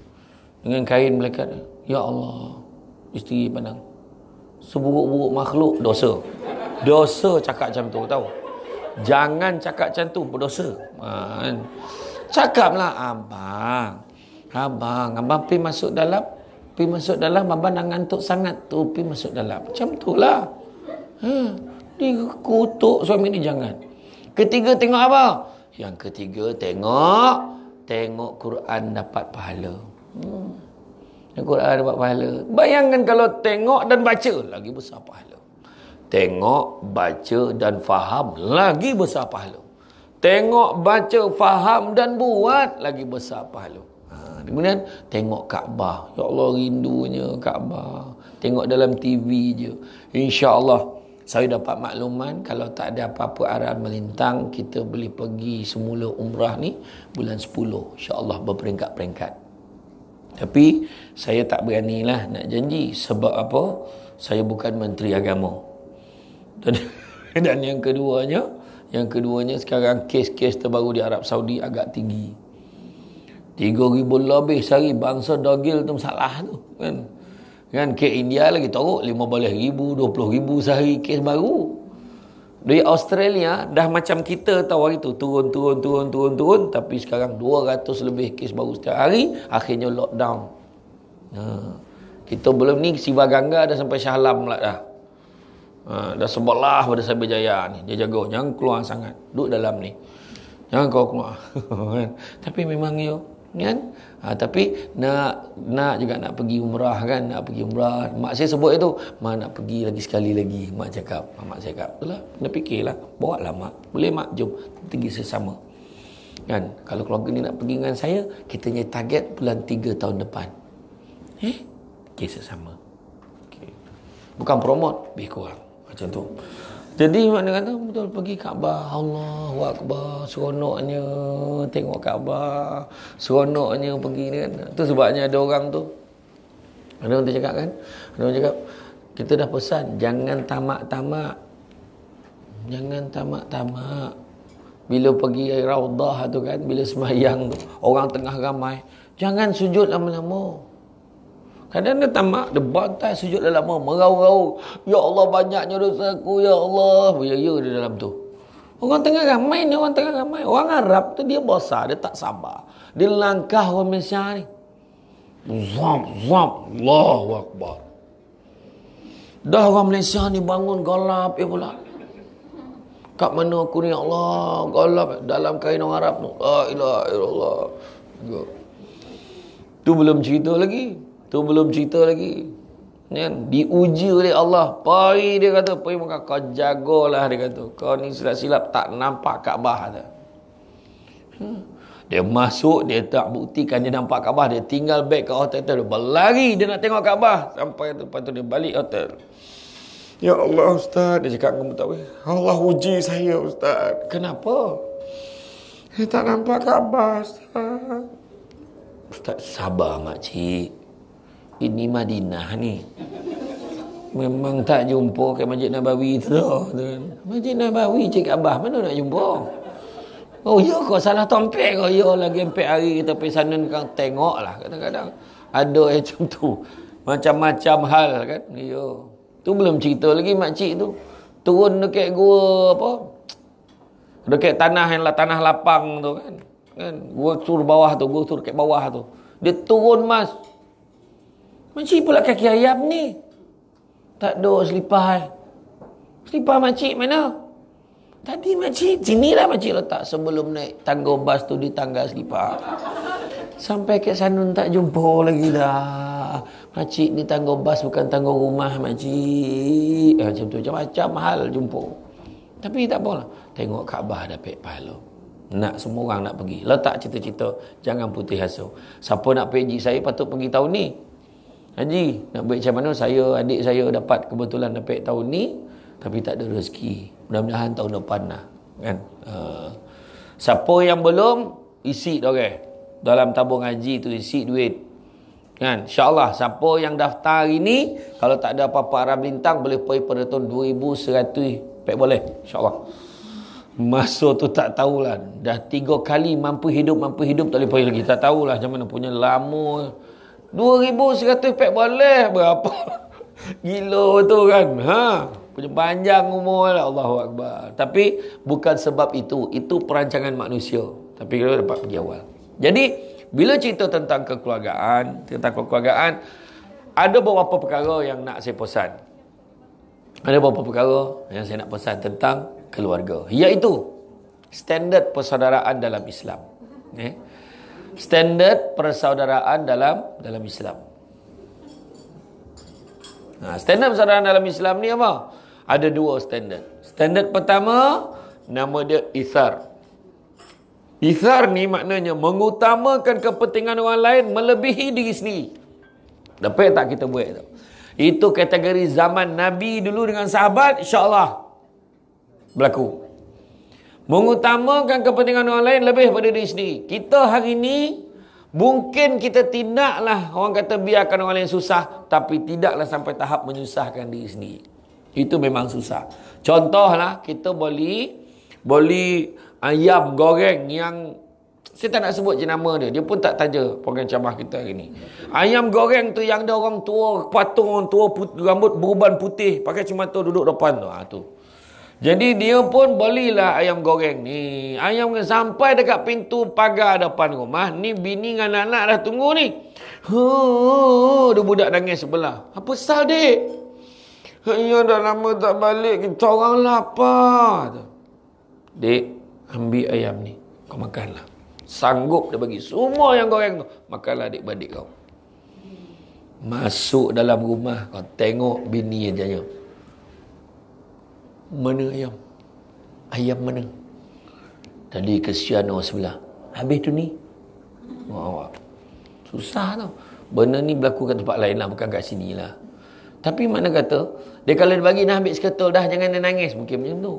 dengan kain melekat. Ya Allah, isteri pandang seburuk-buruk makhluk dosa cakap macam tu, tahu. Jangan cakap macam tu, berdosa. Kan? Cakaplah, abang pergi masuk dalam, abang dah ngantuk sangat tu, pergi masuk dalam. Macam tu lah. Dia kutuk suami ni, jangan. Ketiga tengok apa? Yang ketiga tengok Quran dapat pahala. Quran dapat pahala. Bayangkan kalau tengok dan baca, lagi besar pahala. Tengok, baca dan faham, lagi besar pahala. Tengok, baca, faham dan buat, lagi besar pahala. Kemudian tengok Kaabah. Ya Allah, rindunya Kaabah. Tengok dalam TV je. InsyaAllah saya dapat makluman, kalau tak ada apa-apa arahan melintang, kita boleh pergi semula umrah ni bulan 10. InsyaAllah berperingkat-peringkat. Tapi saya tak beranilah nak janji. Sebab apa? Saya bukan Menteri Agama. Dan yang keduanya sekarang kes-kes terbaru di Arab Saudi agak tinggi. 3,000 lebih sehari, bangsa dogil tu masalah tu kan ke India lagi teruk 15,000, 20,000 sehari kes baru. Di Australia dah macam kita tahu hari tu, turun, tapi sekarang 200 lebih kes baru setiap hari, akhirnya lockdown. Kita belum ni Siva Gangga dah sampai Shah Alam pula dah. Dah sebelah pada Cyber Jaya ni, dia jaga jangan keluar sangat, duduk dalam ni, jangan kau keluar. Tapi memang kan, tapi nak juga nak pergi umrah kan, nak pergi umrah. Mak saya sebut itu, mak nak pergi lagi sekali lagi. Mak cakap, itulah, kena fikirlah, bawa lah mak, boleh mak, jom pergi sesama kan. Kalau keluarga ni nak pergi dengan saya, kita punya target bulan 3 tahun depan, pergi sesama. Bukan promote, lebih kurang macam tu. Jadi makna kata betul pergi Kaabah, Allahu Akbar, seronoknya tengok Kaabah, seronoknya pergi ni kan. Tu sebabnya ada orang tu, ada orang tu cakap kan, ada orang cakap kita dah pesan jangan tamak-tamak. Bila pergi Raudah tu kan, bila semayang tu orang tengah ramai, jangan sujud lama-lama. Kadang dia tamak, dia bantai sujud dah lama, merau-rau. Ya Allah, banyaknya dosaku, ya Allah. Ya dia dalam tu. Orang tengah ramai ni, Orang Arab tu dia bosan, dia tak sabar. Dia langkah orang Malaysia ni. Zam, Allahu Akbar. Dah orang Malaysia ni bangun galap pula. Kat mana aku ni, ya Allah, galap dalam kain orang Arab tu. La ilaha illallah. Tu belum cerita lagi. Kan? Diuji oleh Allah. Dia kata, maka kau jagalah, dia kata. Kau ni silap-silap tak nampak Kaabah. Dia masuk, dia tak buktikan dia nampak Kaabah. Dia tinggal beg kat hotel. Dia berlari, dia nak tengok Kaabah. Sampai lepas tu dia balik hotel. Ya Allah Ustaz, dia cakap dengan Mutawif, Allah uji saya Ustaz. Kenapa? Saya tak nampak Kaabah Ustaz. Ustaz sabar makcik. Ini Madinah ni. Memang tak jumpa kat Masjid Nabawi tu. Masjid Nabawi cik Kaabah mana nak jumpa? Oh ya, kau salah tompek kau. Ya, lagi 4 hari kita pergi sana kau tengok lah. Kadang-kadang ada macam tu. Macam-macam hal kan. Ya. Tu belum cerita lagi makcik tu. Turun dekat gua apa? Dekat tanah yang tanah lapang tu kan. Gua tur bawah tu, gua tur dekat bawah tu. Dia turun mas. Makcik pula kaki ayam ni. Tak ada selipar. Selipar makcik mana? Tadi makcik, sinilah makcik letak sebelum naik tangga bas tu di tangga selipar. Sampai ke sana tak jumpa lagi dah. Makcik di tangga bas bukan tangga rumah makcik. Macam tu, macam-macam hal jumpa. Tapi tak apalah. Tengok Kaabah dapat pahala. Nak semua orang nak pergi. Letak cita-cita, jangan putih asa. Siapa nak pergi, saya patut pergi tahun ni. Haji, nak baik macam mana? Adik saya dapat kebetulan dapat tahun ni, tapi tak ada rezeki. Mudah-mudahan tahun depan lah. Kan? Siapa yang belum, isi dorang. Dalam tabung haji tu isi duit. Kan? InsyaAllah, siapa yang daftar hari ni, kalau tak ada apa-apa arah bintang, boleh pergi pada tahun 2100. Boleh. InsyaAllah. Masa tu tak tahulah. Dah 3 kali mampu hidup tak boleh pergi lagi. Tak tahulah macam mana punya lama. 2100 boleh berapa? Gila tu kan. Punya panjang umur lah. Allahu Akbar. Tapi bukan sebab itu. Itu perancangan manusia. Tapi kita dapat pergi awal. Jadi bila cerita tentang kekeluargaan, ada beberapa perkara yang nak saya pesan. Ada beberapa perkara yang saya nak pesan tentang keluarga, iaitu standard persaudaraan dalam Islam. Standard persaudaraan dalam Islam. Standard persaudaraan dalam Islam ni apa? Ada 2 standard. Standard pertama, nama dia ithar. Ithar ni maknanya mengutamakan kepentingan orang lain melebihi diri sendiri. Dapat tak kita buat tu? Itu kategori zaman Nabi dulu dengan sahabat, insya-Allah berlaku. Mengutamakan kepentingan orang lain lebih daripada diri sendiri. Kita hari ni mungkin kita tidaklah, orang kata biarkan orang lain susah, tapi tidaklah sampai tahap menyusahkan diri sendiri. Itu memang susah. Contohlah, kita beli ayam goreng yang saya tak nak sebut je nama dia. Dia pun tak taja program ceramah kita hari ni. Ayam goreng tu yang ada orang tua, patung orang tua, rambut beruban putih, pakai cermata duduk depan tu. Tu. Jadi dia pun belilah ayam goreng ni. Ayam goreng sampai dekat pintu pagar depan rumah. Ni bini dengan anak dah tunggu ni. Ada budak nangis sebelah. Apa sal dek? Ya dah lama tak balik. Kita orang lapar. Dek, ambil ayam ni. Kau makanlah. Sanggup dia bagi semua yang goreng tu. Makanlah adik-beradik kau. Masuk dalam rumah. Kau tengok bini yang jaya. Mana ayam? Ayam mana? Tadi kesian orang sebelah. Habis tu ni. Susah tau. Benda ni berlaku kat tempat lain lah. Bukan kat sini lah. Tapi mana kata, dia kalau dia bagi nak ambil seketul dah, jangan dia nangis. Mungkin macam tu.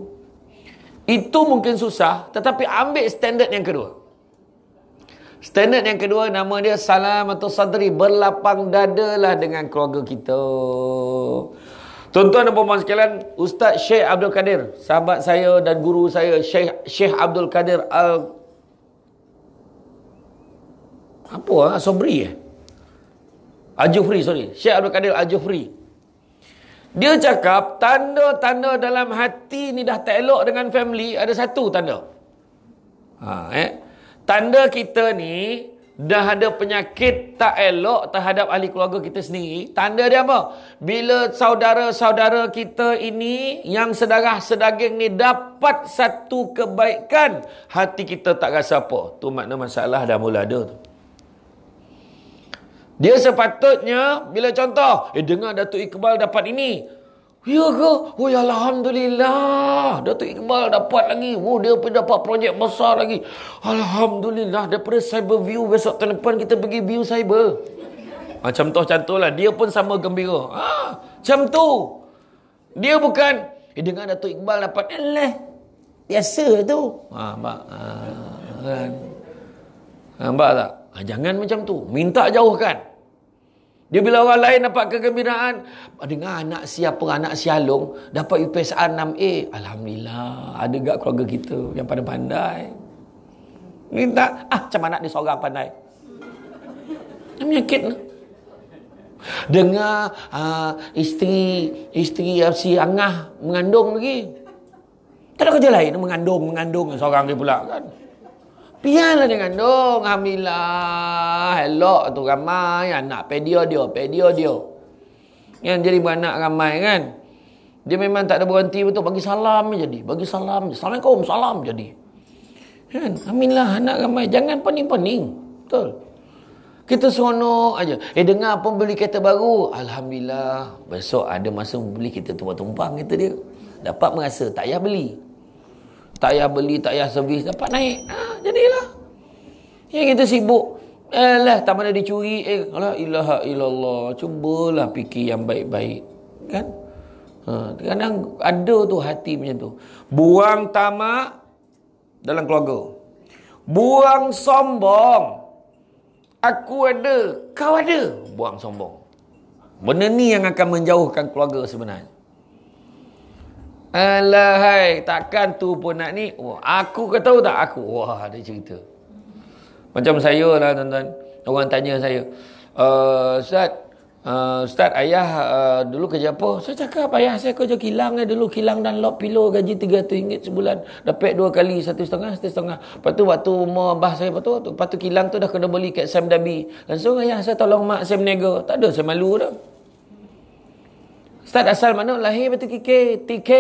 Itu mungkin susah. Tetapi ambil standard yang kedua. Standard yang kedua, nama dia salamatul sadri. Berlapang dadalah dengan keluarga kita. Tuan-tuan dan puan-puan sekalian, Ustaz Syekh Abdul Kadir, sahabat saya dan guru saya, Syekh Abdul Kadir Sobri Al-Jufri, Syekh Abdul Kadir Al-Jufri. Dia cakap, tanda-tanda dalam hati ni dah tak elok dengan family, ada satu tanda. Tanda kita ni dah ada penyakit tak elok terhadap ahli keluarga kita sendiri. Tanda dia apa? Bila saudara-saudara kita ini yang sedarah sedaging ni dapat satu kebaikan, hati kita tak rasa apa. Tu makna masalah dah mula ada tu. Dia sepatutnya bila contoh, dengar Datuk Iqbal dapat ini. Ya ke? Oh ya, Alhamdulillah. Datuk Iqbal dapat lagi. Oh, dia pun dapat projek besar lagi. Alhamdulillah. Daripada Cyberview, besok tahun depan kita pergi View Cyber. Macam tu lah. Dia pun sama gembira. Macam tu. Dia bukan, dengar Datuk Iqbal dapat. Biasa tu. Nampak? Kan? Nampak tak? Jangan macam tu. Minta jauhkan. Dia bila orang lain dapat kegembiraan, dengar anak si Along dapat UPSR 6A. Alhamdulillah, ada gak keluarga kita yang pandai-pandai. Minta, macam anak dia seorang pandai. Menyakit lah. Dengar isteri si Angah mengandung lagi. Tak ada kerja lain, mengandung seorang dia pula kan. Biarlah dia kandung. Alhamdulillah. Elok tu ramai. Anak pedia dia. Yang jadi beranak ramai kan. Dia memang tak ada berhenti betul. Bagi salam jadi. Assalamualaikum. Salam jadi. Kan? Alhamdulillah anak ramai. Jangan pening-pening. Betul. Kita seronok aja. Dengar apa beli kereta baru. Alhamdulillah. Besok ada masa beli kita tumpang kata dia. Dapat merasa tak payah beli. Tak payah beli, tak payah servis, dapat naik. Jadilah. Yang kita sibuk. Tak mana dicuri. La ilaha illallah. Cubalah fikir yang baik-baik. Kan? Kadang ada tu hati macam tu. Buang tamak dalam keluarga. Buang sombong. Aku ada, kau ada. Buang sombong. Benda ni yang akan menjauhkan keluarga sebenarnya. Alahai, takkan tu pun nak ni. Aku kau tahu tak aku? Wah, ada cerita. Macam saya lah tuan-tuan. Orang tanya saya, Ustaz, ayah dulu kerja apa? Saya cakap, ayah saya kerja kilang dulu. Kilang dan lop pilo, gaji RM300 sebulan. Dapat 2 kali, 1,5. Lepas tu waktu umur abah saya, lepas tu kilang tu dah kena beli kat Sam Dabi. Langsung ayah saya tolong mak saya berniaga. Tak ada, saya malu dah. Ustaz, asal mana? Lahir Batu Kikir, TK,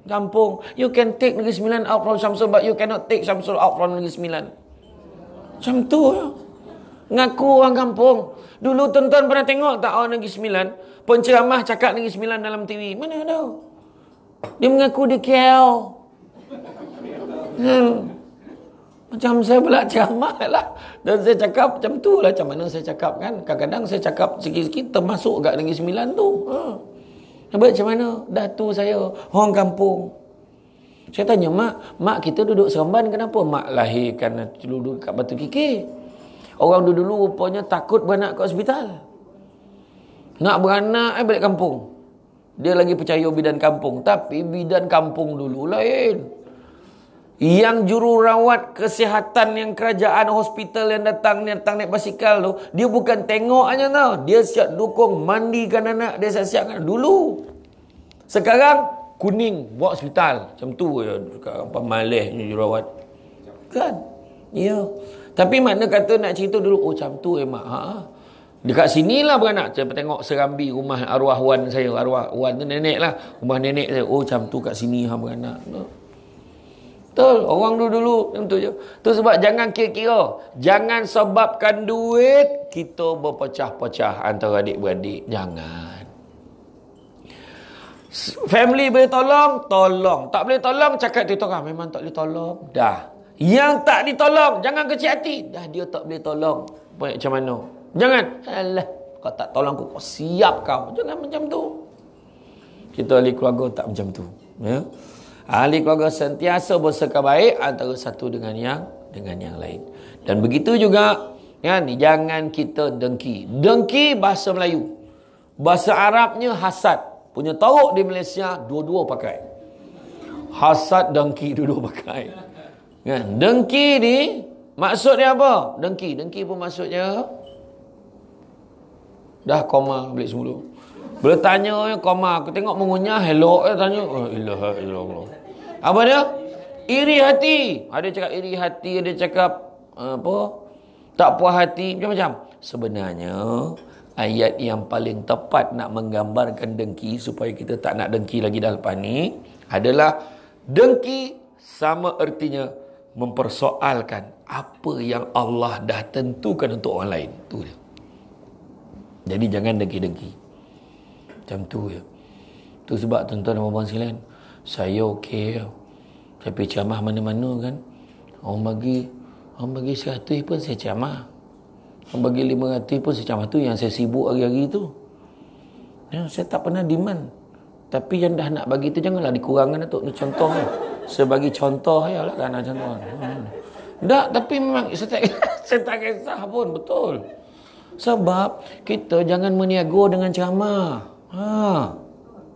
kampung. You can take Negeri Sembilan out from Syamsul, but you cannot take Syamsul out from Negeri Sembilan. Macam tu ya. Ngaku orang kampung. Dulu tuan-tuan pernah tengok tak orang Negeri Sembilan? Penceramah cakap Negeri Sembilan dalam TV. Mana ada? Dia mengaku di KL. Macam saya pula ceramah lah. Dan saya cakap macam tu lah. Macam mana saya cakap kan? Kadang-kadang saya cakap sikit-sikit termasuk kat Negeri Sembilan tu. Macam mana? Datu saya, orang kampung. Saya tanya, mak kita duduk Seremban, kenapa mak lahirkan duduk kat Batu Kikir? Orang dulu rupanya takut beranak kat hospital. Nak beranak balik kampung. Dia lagi percaya bidan kampung. Tapi bidan kampung dulu lain. Yang jururawat kesihatan yang kerajaan hospital yang datang naik basikal tu, dia bukan tengok aja tau. Dia siap dukung, mandikan anak dia, siap-siapkan dulu. Sekarang kuning buat hospital. Macam tu ya sekarang pemalihnya jururawat. Kan? Ya. Tapi mana kata nak cerita dulu, macam tu mak. Dekat sinilah beranak. Saya tengok Serambi rumah arwah wan saya. Arwah wan tu nenek lah. Rumah nenek saya. Macam tu kat sini beranak. Betul. Orang dulu macam tu je. Tu sebab jangan kira-kira. Jangan sebabkan duit kita berpecah-pecah antara adik-beradik. Jangan. Family boleh tolong, tolong. Tak boleh tolong, cakap dia tolong. Memang tak boleh tolong. Dah. Yang tak ditolong, jangan kecil hati. Dah dia tak boleh tolong. Macam mana? Jangan. Alah, kau tak tolong aku, kau siap kau. Jangan macam tu. Kita ahli keluarga tak macam tu. Ya. Ahli keluarga sentiasa bersikap baik antara satu dengan yang lain. Dan begitu juga, kan, jangan kita dengki. Dengki bahasa Melayu. Bahasa Arabnya hasad. Punya tauk di Malaysia dua-dua pakai. Hasad, dengki dua-dua pakai. Kan? Dengki ni maksudnya apa? Dengki pun maksudnya dah koma balik semula. Bila tanya koma, aku tengok mengunyah hello tanya ilaha illallah. Apa dia? Iri hati. Ada cakap iri hati, ada cakap apa? Tak puas hati, macam-macam. Sebenarnya ayat yang paling tepat nak menggambarkan dengki supaya kita tak nak dengki lagi dah lepas ni adalah dengki sama ertinya mempersoalkan apa yang Allah dah tentukan untuk orang lain. Tu dia. Jadi jangan dengki-dengki. Macam tu je. Tu sebab tuan-tuan dan puan-puan sekalian, saya okey. Saya pergi ceramah mana-mana kan. Orang bagi 100 pun saya ceramah. Orang bagi 500 pun saya ceramah. Tu yang saya sibuk hari-hari tu. Ya, saya tak pernah demand. Tapi yang dah nak bagi tu janganlah dikurangkan tu. Contoh lah. Saya bagi contoh ya lah kan contoh. Tak, tapi memang saya tak kisah pun, betul. Sebab kita jangan meniaga dengan ceramah.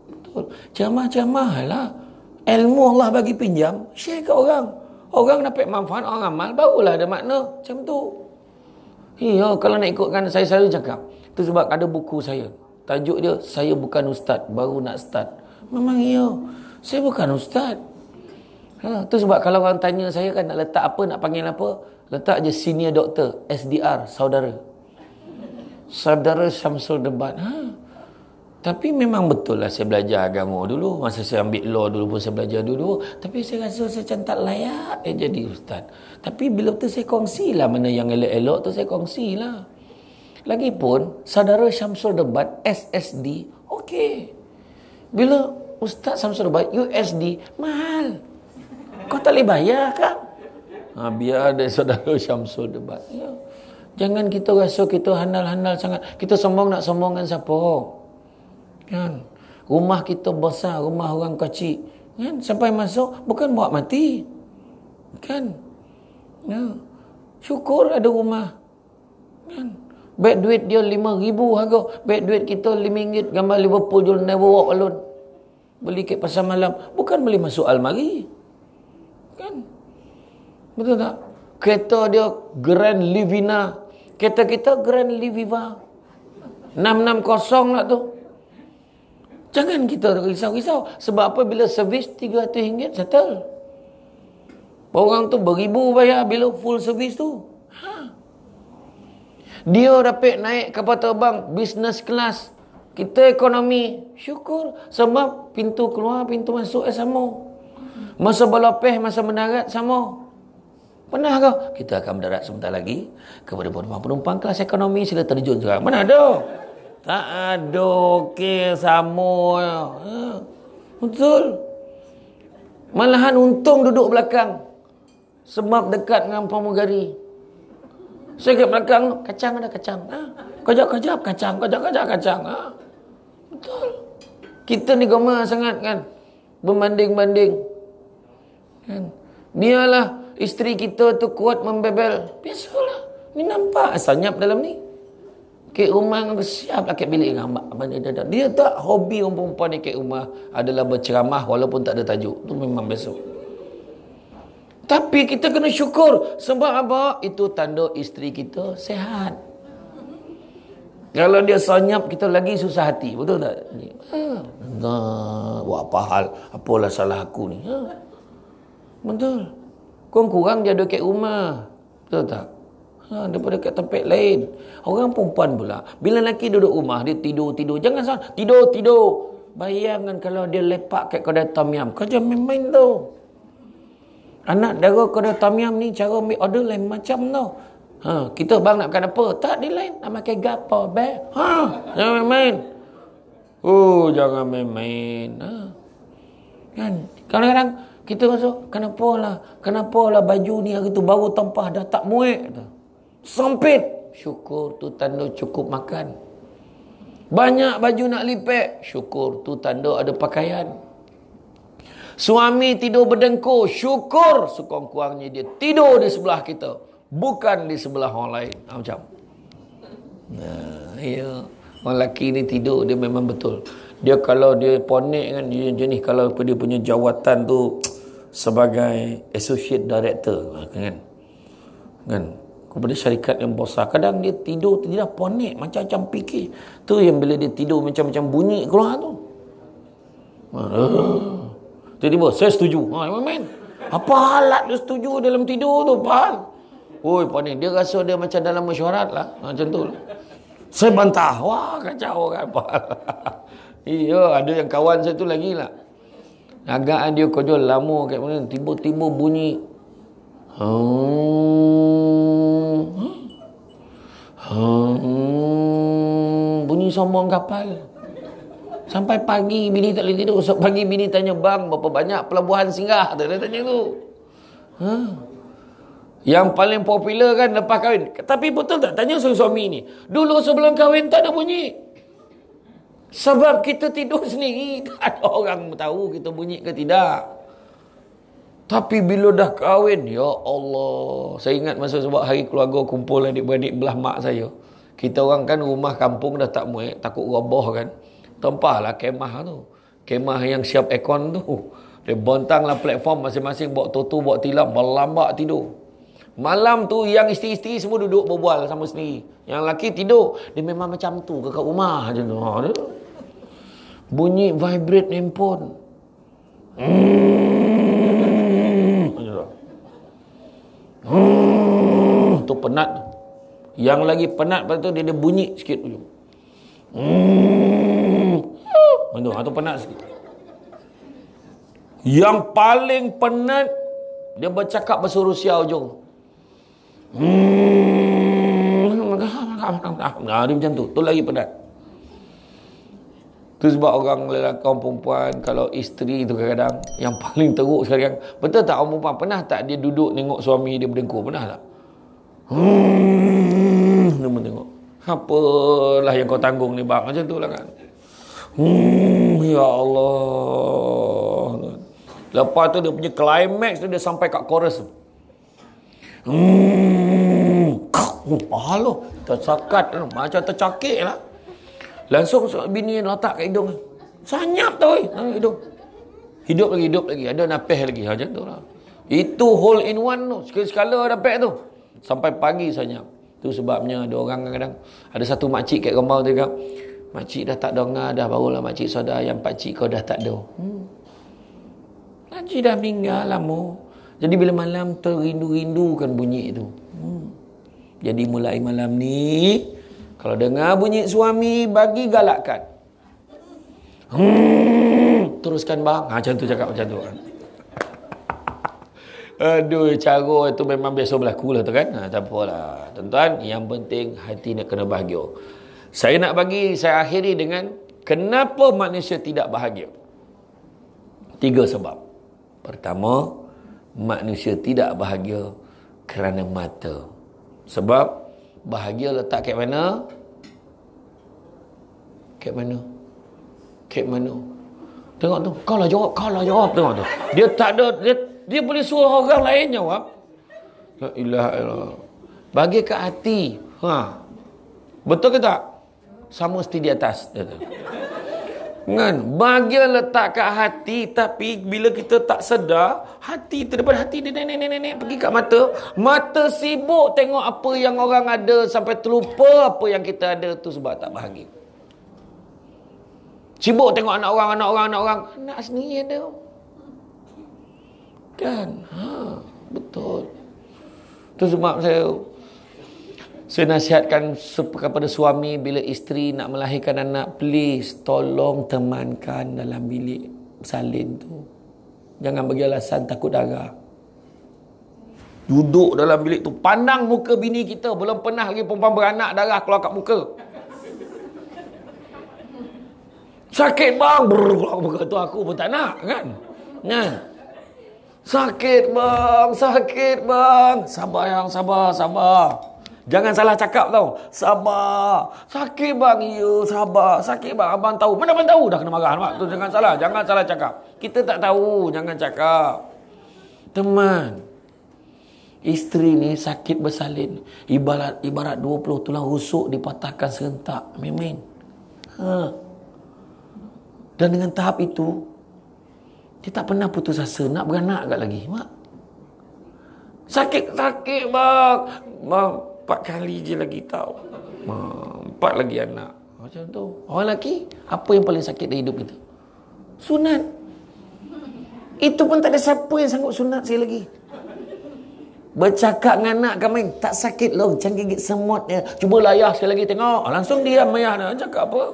Betul. Ceramah lah. Ilmu Allah bagi pinjam, share ke orang. Orang dapat manfaat, orang amal, barulah ada makna. Macam tu. Ya, kalau nak ikutkan, saya selalu cakap. Itu sebab ada buku saya. Tajuk dia, saya bukan ustaz, baru nak start. Memang ya. Saya bukan ustaz. Itu sebab kalau orang tanya saya kan nak letak apa, nak panggil apa, letak je senior doktor, SDR, saudara. Saudara Syamsul Debat. Tapi memang betul lah saya belajar agama dulu. Masa saya ambil law dulu pun saya belajar dulu. Tapi saya rasa saya macam tak layak jadi ustaz. Tapi bila tu saya kongsilah mana yang elok-elok tu saya kongsilah. Lagipun, saudara Syamsul Debat, SSD, okey. Bila Ustaz Syamsul Debat, USD, mahal. Kau tak boleh bayar kan? Biar ada saudara Syamsul Debat. Ya. Jangan kita rasa kita handal-handal sangat. Kita sombong nak sombong dengan siapa? Kan? Rumah kita besar, rumah orang kecil. Kan? Sampai masuk, bukan buat mati. Kan? Ya. Syukur ada rumah. Kan? Beg duit dia 5,000 harga. Beg duit kita RM5. Gambar Liverpool you'll never walk alone. Beli kat pasar malam. Bukan beli masuk almari. Kan? Betul tak? Kereta dia Grand Livina. Kereta kita Grand Liviva 660 lah tu. Jangan kita risau-risau. Sebab apa? Bila servis RM300 settle. Orang tu beribu bayar bila full servis tu. Dia dapat naik kapal terbang business class. Kita ekonomi. Syukur. Sebab pintu keluar, pintu masuk sama. Masa berlapis, masa mendarat sama. Pernah ke? Kita akan mendarat sebentar lagi. Kepada penumpang kelas ekonomi, sila terjun sekarang. Mana ada? Tak ada. Okey, sama. Betul. Malahan untung duduk belakang. Sebab dekat dengan pramugari. Saya kat belakang tu, kacang ada kacang. Kejap-kejap kacang, kejap-kejap kacang. Betul. Kita ni gemar sangat kan. Berbanding-banding. Kan? Biarlah isteri kita tu kuat membebel. Biasalah. Ni nampak senyap dalam ni. Kek rumah dengan siap lah kek bilik dengan dia tak hobi orang perempuan ni kek rumah adalah berceramah walaupun tak ada tajuk. Tu memang biasa. Tapi kita kena syukur. Sebab apa? Itu tanda isteri kita sehat. Kalau dia senyap, kita lagi susah hati. Betul tak? Buat apa hal? Apalah salah aku ni? Betul. Kurang-kurang dia ada kat rumah. Betul tak? Daripada kat tempat lain. Orang perempuan pula. Bila lelaki duduk rumah, dia tidur-tidur. Jangan salah. Tidur-tidur. Bayangkan kalau dia lepak kat kedai tom yum. Kau jangan main-main tu. Anak dara kedai tom yum ni cara ambil order lain macam tau. Kita bang nak makan apa? Tak, dia lain. Nak makan gapo, be? Jangan main-main. Jangan main-main. Kan? Kadang-kadang kita rasa, kenapa lah baju ni hari tu baru tempah dah tak muat. Sempit. Syukur tu tanda cukup makan. Banyak baju nak lipat. Syukur tu tanda ada pakaian. Suami tidur berdengkur. Syukur sekurang-kurangnya dia tidur di sebelah kita. Bukan di sebelah orang lain. Macam. Ya. Orang lelaki ni tidur dia memang betul. Dia kalau dia ponik kan, dia jenis kalau dia punya jawatan tu sebagai associate director kan kepada syarikat yang besar, kadang dia tidur dia dah ponik macam-macam fikir tu, yang bila dia tidur macam-macam bunyi keluar tu. Tiba-tiba saya setuju. Main apa halat dia setuju dalam tidur tu, faham? Ponik dia rasa dia macam dalam mesyuarat lah, macam tu lah. Saya bantah, wah kacau kan. Iya, ada yang kawan saya tu lagi lah. Agak dia kerja lama kat mana, tiba-tiba bunyi. Bunyi sombong kapal. Sampai pagi bini tak boleh tidur. So, pagi bini tanya, bang berapa banyak pelabuhan singgah? Dia tanya tu. Yang paling popular kan lepas kahwin. Tapi betul tak? Tanya suami ni. Dulu sebelum kahwin tak ada bunyi. Sebab kita tidur sendiri. Tak ada orang tahu kita bunyi ke tidak. Tapi bila dah kahwin, ya Allah. Saya ingat masa sebab hari keluarga kumpul adik-beradik belah mak saya. Kita orang kan rumah kampung dah tak muat, takut roboh kan. Tempahlah kemah tu. Kemah yang siap aircon tu. Dia bontanglah platform masing-masing, bawa tutu, bawa tilam, berlambak tidur. Malam tu yang isteri-isteri semua duduk berbual sama sendiri. Yang lelaki tidur. Dia memang macam tu kat rumah je tu. Bunyi vibrate handphone. Tu penat. Yang lagi penat pada tu dia ada bunyi sikit tu. Tu penat sikit. Yang paling penat dia bercakap bahasa Rusia ujung. Dia macam tu. Tu lagi penat. Tu sebab orang lelaki perempuan, kalau isteri tu kadang-kadang yang paling teruk sekarang. Betul tak orang perempuan? Pernah tak dia duduk tengok suami dia berdengkur? Pernah tak? Dia pun tengok. Apalah yang kau tanggung ni bang. Macam tu lah kan. Ya Allah. Lepas tu dia punya climax tu dia sampai kat chorus tu. Alah, tersakat macam tercakik lah. Langsung bini letak kat hidung. Sanyap tu hidung. Hidup lagi. Ada napih lagi. Macam tu lah. Itu hole in one tu. Sekala napih tu. Sampai pagi sanyap. Tu sebabnya ada orang kadang-kadang. Ada satu makcik kat rumah tu kan. Makcik dah tak dengar dah. Barulah makcik saudara yang pakcik kau dah tak ada. Makcik dah meninggal lama. Jadi bila malam terindu-rindukan bunyi itu. Jadi mulai malam ni, kalau dengar bunyi suami, bagi galakkan. Teruskan bang. Macam tu cakap macam tu kan. Aduh, cara itu memang biasa berlaku lah tu kan. Tak apalah. Tuan-tuan, yang penting hati nak kena bahagia. Saya akhiri dengan kenapa manusia tidak bahagia. 3 sebab. Pertama, manusia tidak bahagia kerana mata. Sebab bahagia letak kat mana? Kat mana? Tengok tu. Kau lah jawab. Tengok tu. Dia tak ada, dia boleh suruh orang lain jawab. La ilaha illallah. Bagi kat hati. Betul ke tak? Sama mesti di atas. Kan? Bahagia letak kat hati, tapi bila kita tak sedar, hati daripada hati dia nenek pergi kat mata. Mata sibuk tengok apa yang orang ada sampai terlupa apa yang kita ada, tu sebab tak bahagia. Sibuk tengok anak orang. Anak sendiri ada. Kan? Betul. Tu sebab saya nasihatkan kepada suami bila isteri nak melahirkan anak, please tolong temankan dalam bilik salin tu. Jangan bagi alasan takut darah. Duduk dalam bilik tu, pandang muka bini kita, belum pernah lagi perempuan beranak darah keluar kat muka. Sakit bang, keluar muka tu aku pun tak nak kan. Sakit bang. Sabar. Jangan salah cakap tau. Sabar. Sakit bang. Ya, sabar. Sakit bang. Abang tahu. Mana abang tahu dah kena marah. Nampak? Tu jangan salah cakap. Kita tak tahu. Jangan cakap. Teman. Isteri ni sakit bersalin. Ibarat 20 tulang rusuk dipatahkan serentak. Memang. Dan dengan tahap itu, dia tak pernah putus asa nak beranak agak lagi. Mak. Sakit bang. 4 kali je lagi tahu. 4 lagi anak. Macam tu. Orang lelaki, apa yang paling sakit dalam hidup kita? Sunat. Itu pun tak ada siapa yang sanggup sunat sekali lagi. Bercakap dengan anak kami, tak sakit loh. Jangan gigit semut dia. Cuba layah sekali lagi tengok. Langsung diam ayah nak cakap apa?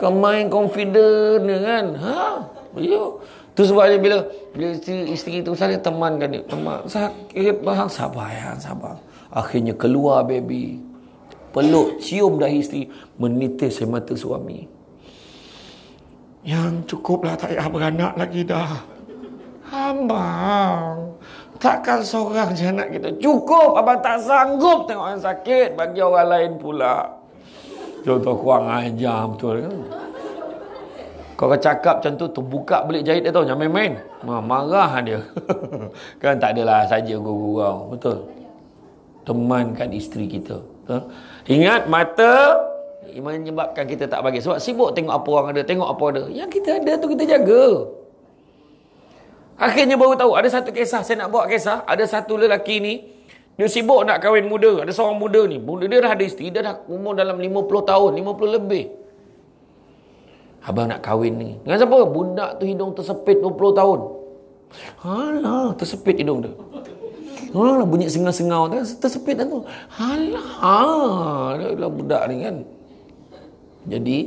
Kemain confident kan? Ya. Tu sebabnya bila isteri tu saya temankan dia. Teman, sakit bang. Sabar. Akhirnya keluar baby. Peluk, cium dahi isteri, menitis air mata suami. Yang cukuplah, tak payah beranak lagi dah. Abang, takkan seorang je anak kita. Cukup, abang tak sanggup tengok orang sakit bagi orang lain pula. Contoh kurang ajar betul kan? Kau cakap macam tu, terbuka belik jahit dia tahu, jangan main-main. Marah dia. Kan tak adalah saja gurau. Betul. Temankan isteri kita. Ingat, mata menyebabkan kita tak bahagia. Sebab sibuk tengok apa orang ada, tengok apa ada. Yang kita ada tu kita jaga. Akhirnya baru tahu, ada satu kisah, saya nak bawa kisah. Ada satu lelaki ni, dia sibuk nak kahwin muda. Ada seorang muda ni, dia dah ada isteri, dia dah umur dalam 50 tahun, 50 lebih. Abang nak kahwin ni. Dengan siapa? Budak tu hidung tersepit 20 tahun. Tersepit hidung dia. Bunyi sengau-sengau tu, tersepit dah tu. Dia budak ni kan. Jadi,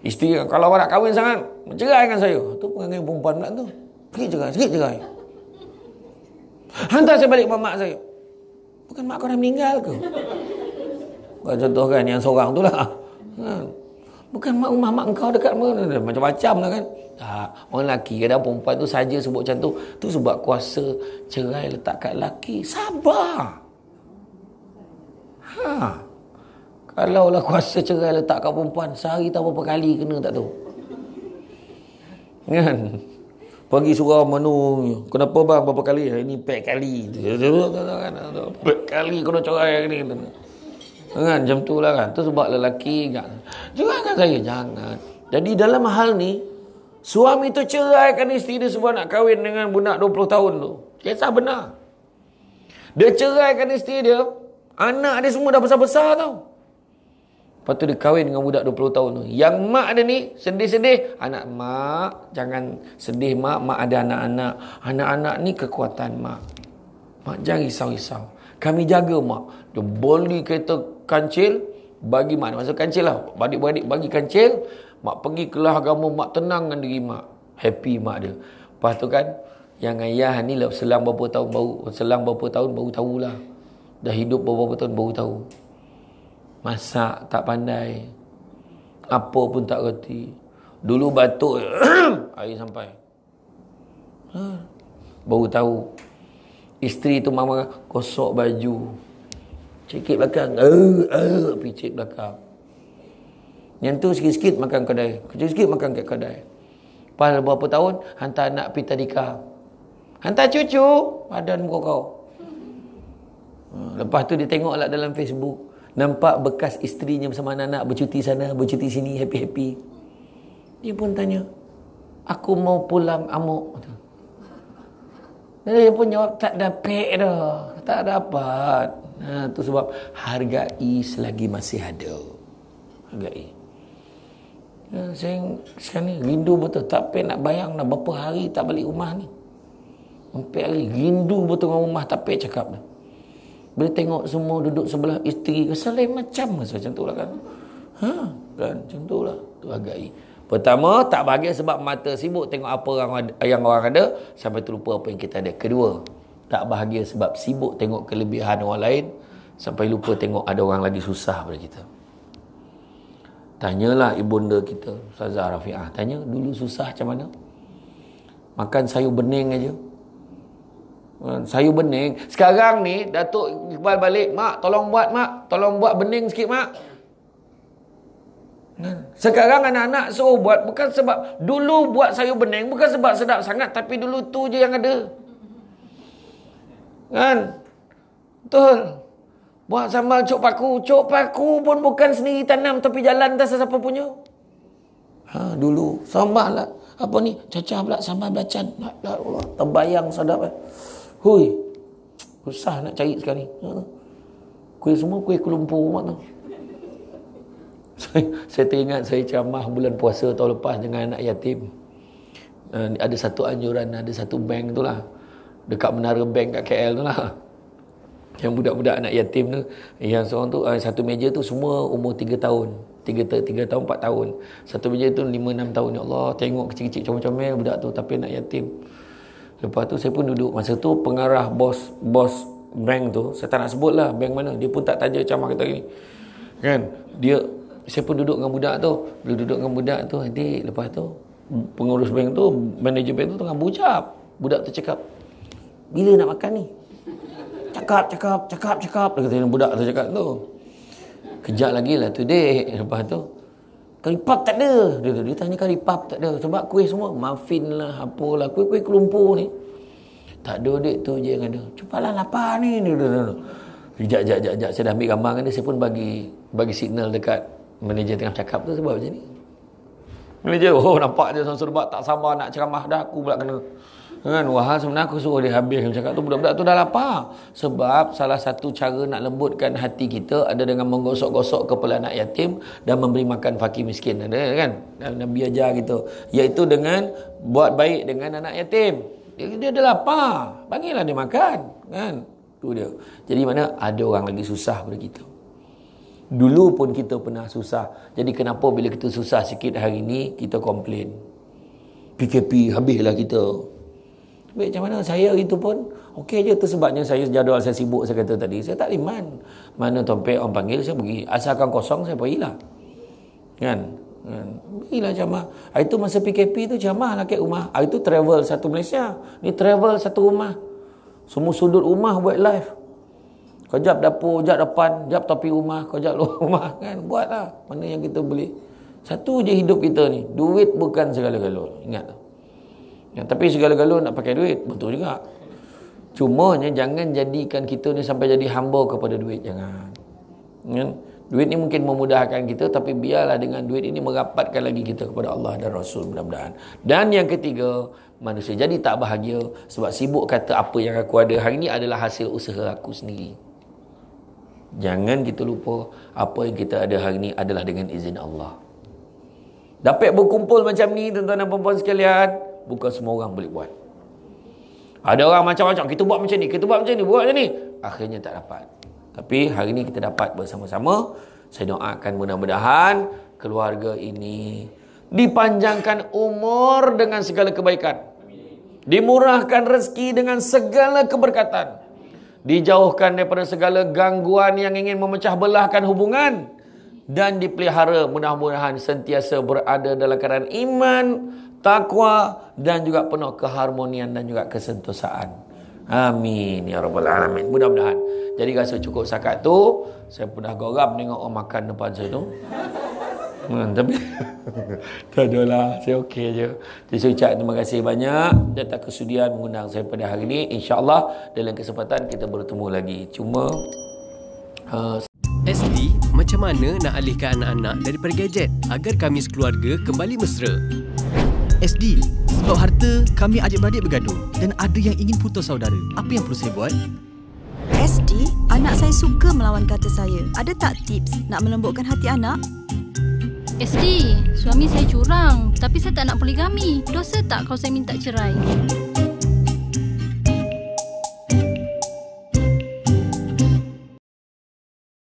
isteri kalau awak nak kahwin sangat, cerai dengan saya. Tu perangai perempuan pula tu. Sikit cerai. Hantar saya balik ke mak saya. Bukan mak kau dah meninggal ke? Kau contohkan yang seorang tu lah. Bukan mak kau dekat mana? Macam-macam lah kan. Tak. Orang lelaki kadang perempuan tu saja sebut macam tu. Tu sebab kuasa cerai letak kat lelaki. Sabar. Kalau lah kuasa cerai letak kat perempuan, sehari tak berapa kali kena tak tahu. Kan? Pagi surau menung, kenapa bang berapa kali? Ini 4 kali. 4 kali kena cerai ni. Kan macam tu lah kan. Tu sebab lelaki jangan saya jangan. Jadi dalam hal ni suami tu ceraikan isteri dia sebab nak kahwin dengan budak 20 tahun tu. Kisah benar. Dia ceraikan isteri dia, anak dia semua dah besar-besar tau. Lepas tu dia kahwin dengan budak 20 tahun tu. Yang mak dia ni sedih-sedih. Anak mak, jangan sedih mak. Mak ada anak-anak. Anak-anak ni kekuatan mak. Mak jangan risau-risau. Kami jaga mak. Dia beli kereta kancil. Bagi mak. Masuk kancil lah. Adik-beradik bagi kancil. Mak pergi kelas agama. Mak tenangkan diri mak. Happy mak dia. Lepas tu kan, yang ayah ni selang berapa tahun baru tahulah. Dah hidup beberapa tahun baru tahu. Masak tak pandai. Apa pun tak reti. Dulu batuk air sampai. Baru tahu. Isteri tu mama gosok baju. Cikit belakang. Picit belakang. Yang tu sikit-sikit makan kedai. Sikit-sikit makan kat kedai. Lepas berapa tahun hantar anak pergi tadika. Hantar cucu. Badan muka kau. Lepas tu dia tengok lah dalam Facebook. Nampak bekas isterinya bersama anak-anak bercuti sana, bercuti sini, happy-happy. Dia pun tanya, aku mau pulang amuk. Dia pun jawab, tak dapat dah. Tak dapat. Tu sebab hargai selagi masih ada. Hargai. Saya sekarang ni rindu betul. Tak payah nak bayang nak berapa hari tak balik rumah ni. 4 hari. Rindu betul dengan rumah. Tak payah cakap dah. Bila tengok semua duduk sebelah isteri, rasa lain macam tu lah kan. Kan macam tu lah. Tu hargai. Pertama, tak bahagia sebab mata sibuk tengok apa yang orang ada, sampai terlupa apa yang kita ada. Kedua, tak bahagia sebab sibuk tengok kelebihan orang lain, sampai lupa tengok ada orang lagi susah pada kita. Tanyalah ibunda kita, Ustazah Rafi'ah. Tanya, dulu susah macam mana? Makan sayur bening aja. Sayur bening. Sekarang ni Datuk Iqbal balik, mak tolong buat bening sikit mak. Sekarang anak-anak suruh buat bukan sebab dulu buat sayur bening bukan sebab sedap sangat, tapi dulu tu je yang ada. Kan? Betul. Buat sambal cok paku pun bukan sendiri tanam tapi jalan dah sesiapa punya. Dulu sambal lah. Apa ni? Cacah pula sambal belacan. Allah, terbayang sedap Hui, susah nak cari sekarang ni. Kuih semua kuih kelumpur mak tu. Saya teringat saya ceramah bulan puasa tahun lepas dengan anak yatim. Ada satu anjuran, ada satu bank tu lah. Dekat menara bank kat KL tu lah. Yang budak-budak anak yatim tu, yang seorang tu, satu meja tu semua umur 3 tahun. 3 tahun, 4 tahun. Satu meja tu 5-6 tahun. Ya Allah, tengok kecil-kecil comel-comel budak tu, tapi anak yatim. Lepas tu saya pun duduk. Masa tu pengarah bos bank tu, saya tak nak sebut lah bank mana, dia pun tak taja ceramah kita ni. Kan? Saya pun duduk dengan budak tu. Bila duduk dengan budak tu, nanti lepas tu pengurus bank tu, manager bank tu tengah bucap. Budak tu cakap, bila nak makan ni? Cakap. Dia kata budak tu cakap tu. Kejap lagi lah tu dek. Lepas tu, karipap tak ada. Dia tanya karipap tak ada. Sebab kuih semua, muffin lah, apalah. Kuih-kuih kelumpur ni. Tak ada dek, tu je yang ada. Cepatlah lapar ni. Sekejap. Saya dah ambil gambar kan dia. Saya pun bagi signal dekat manager tengah cakap tu sebab macam ni. Manager, nampak dia serbat tak sabar nak ceramah dah. Aku pula kena. Kan, wah sebenarnya aku suruh dia habis cakap tu, budak-budak tu dah lapar. Sebab salah satu cara nak lembutkan hati kita ada dengan menggosok-gosok kepala anak yatim dan memberi makan fakir miskin. Ada kan? Dan Nabi ajar gitu. Iaitu dengan buat baik dengan anak yatim. Dia dah lapar, bagilah dia makan. Kan? Tu dia. Jadi mana ada orang lagi susah pada kita. Dulu pun kita pernah susah. Jadi kenapa bila kita susah sikit hari ni kita komplain? PKP habislah kita. Baik, macam mana saya itu pun okey je. Tu sebabnya saya jadual saya sibuk, saya kata tadi. Saya tak liman. Mana tompek orang panggil saya pergi. Asalkan kosong saya pergilah. Kan? Pergilah jamah. Itu masa PKP tu jamah lah kat rumah. Itu travel satu Malaysia. Ni travel satu rumah. Semua sudut rumah buat live. Kau jap dapur, jap depan, jap tepi rumah, kau jap luar rumah kan. Buatlah mana yang kita boleh. Satu je hidup kita ni. Duit bukan segala-gala. Ingat tak? Ya, tapi segala-gala nak pakai duit. Betul juga. Cumanya jangan jadikan kita ni sampai jadi hamba kepada duit. Jangan. Ya? Duit ni mungkin memudahkan kita, tapi biarlah dengan duit ini merapatkan lagi kita kepada Allah dan Rasul mudah-mudahan. Dan yang ketiga, manusia jadi tak bahagia sebab sibuk kata apa yang aku ada hari ni adalah hasil usaha aku sendiri. Jangan kita lupa apa yang kita ada hari ni adalah dengan izin Allah. Dapat berkumpul macam ni tuan-tuan dan puan-puan sekalian, bukan semua orang boleh buat. Ada orang macam-macam, kita buat macam ni, kita buat macam ni, buat macam ni, akhirnya tak dapat. Tapi hari ni kita dapat bersama-sama. Saya doakan mudah-mudahan keluarga ini dipanjangkan umur dengan segala kebaikan, dimurahkan rezeki dengan segala keberkatan, dijauhkan daripada segala gangguan yang ingin memecah belahkan hubungan, dan dipelihara mudah-mudahan sentiasa berada dalam keadaan iman, takwa, dan juga penuh keharmonian dan juga kesentosaan. Amin ya rabbal alamin. Mudah-mudahan. Jadi rasa cukup setakat tu. Saya pernah geram tengok orang makan depan saya tu. Tapi tak adalah, saya okey je. Jadi saya ucap terima kasih banyak atas kesudian mengundang saya pada hari ini. InsyaAllah dalam kesempatan kita bertemu lagi. Cuma SD, macam mana nak alihkan anak-anak daripada gadget agar kami sekeluarga kembali mesra? SD, sebab harta kami adik-beradik bergaduh dan ada yang ingin putus saudara. Apa yang perlu saya buat? SD, anak saya suka melawan kata saya. Ada tak tips nak melembutkan hati anak? SD, suami saya curang tapi saya tak nak poligami. Dosa tak kalau saya minta cerai?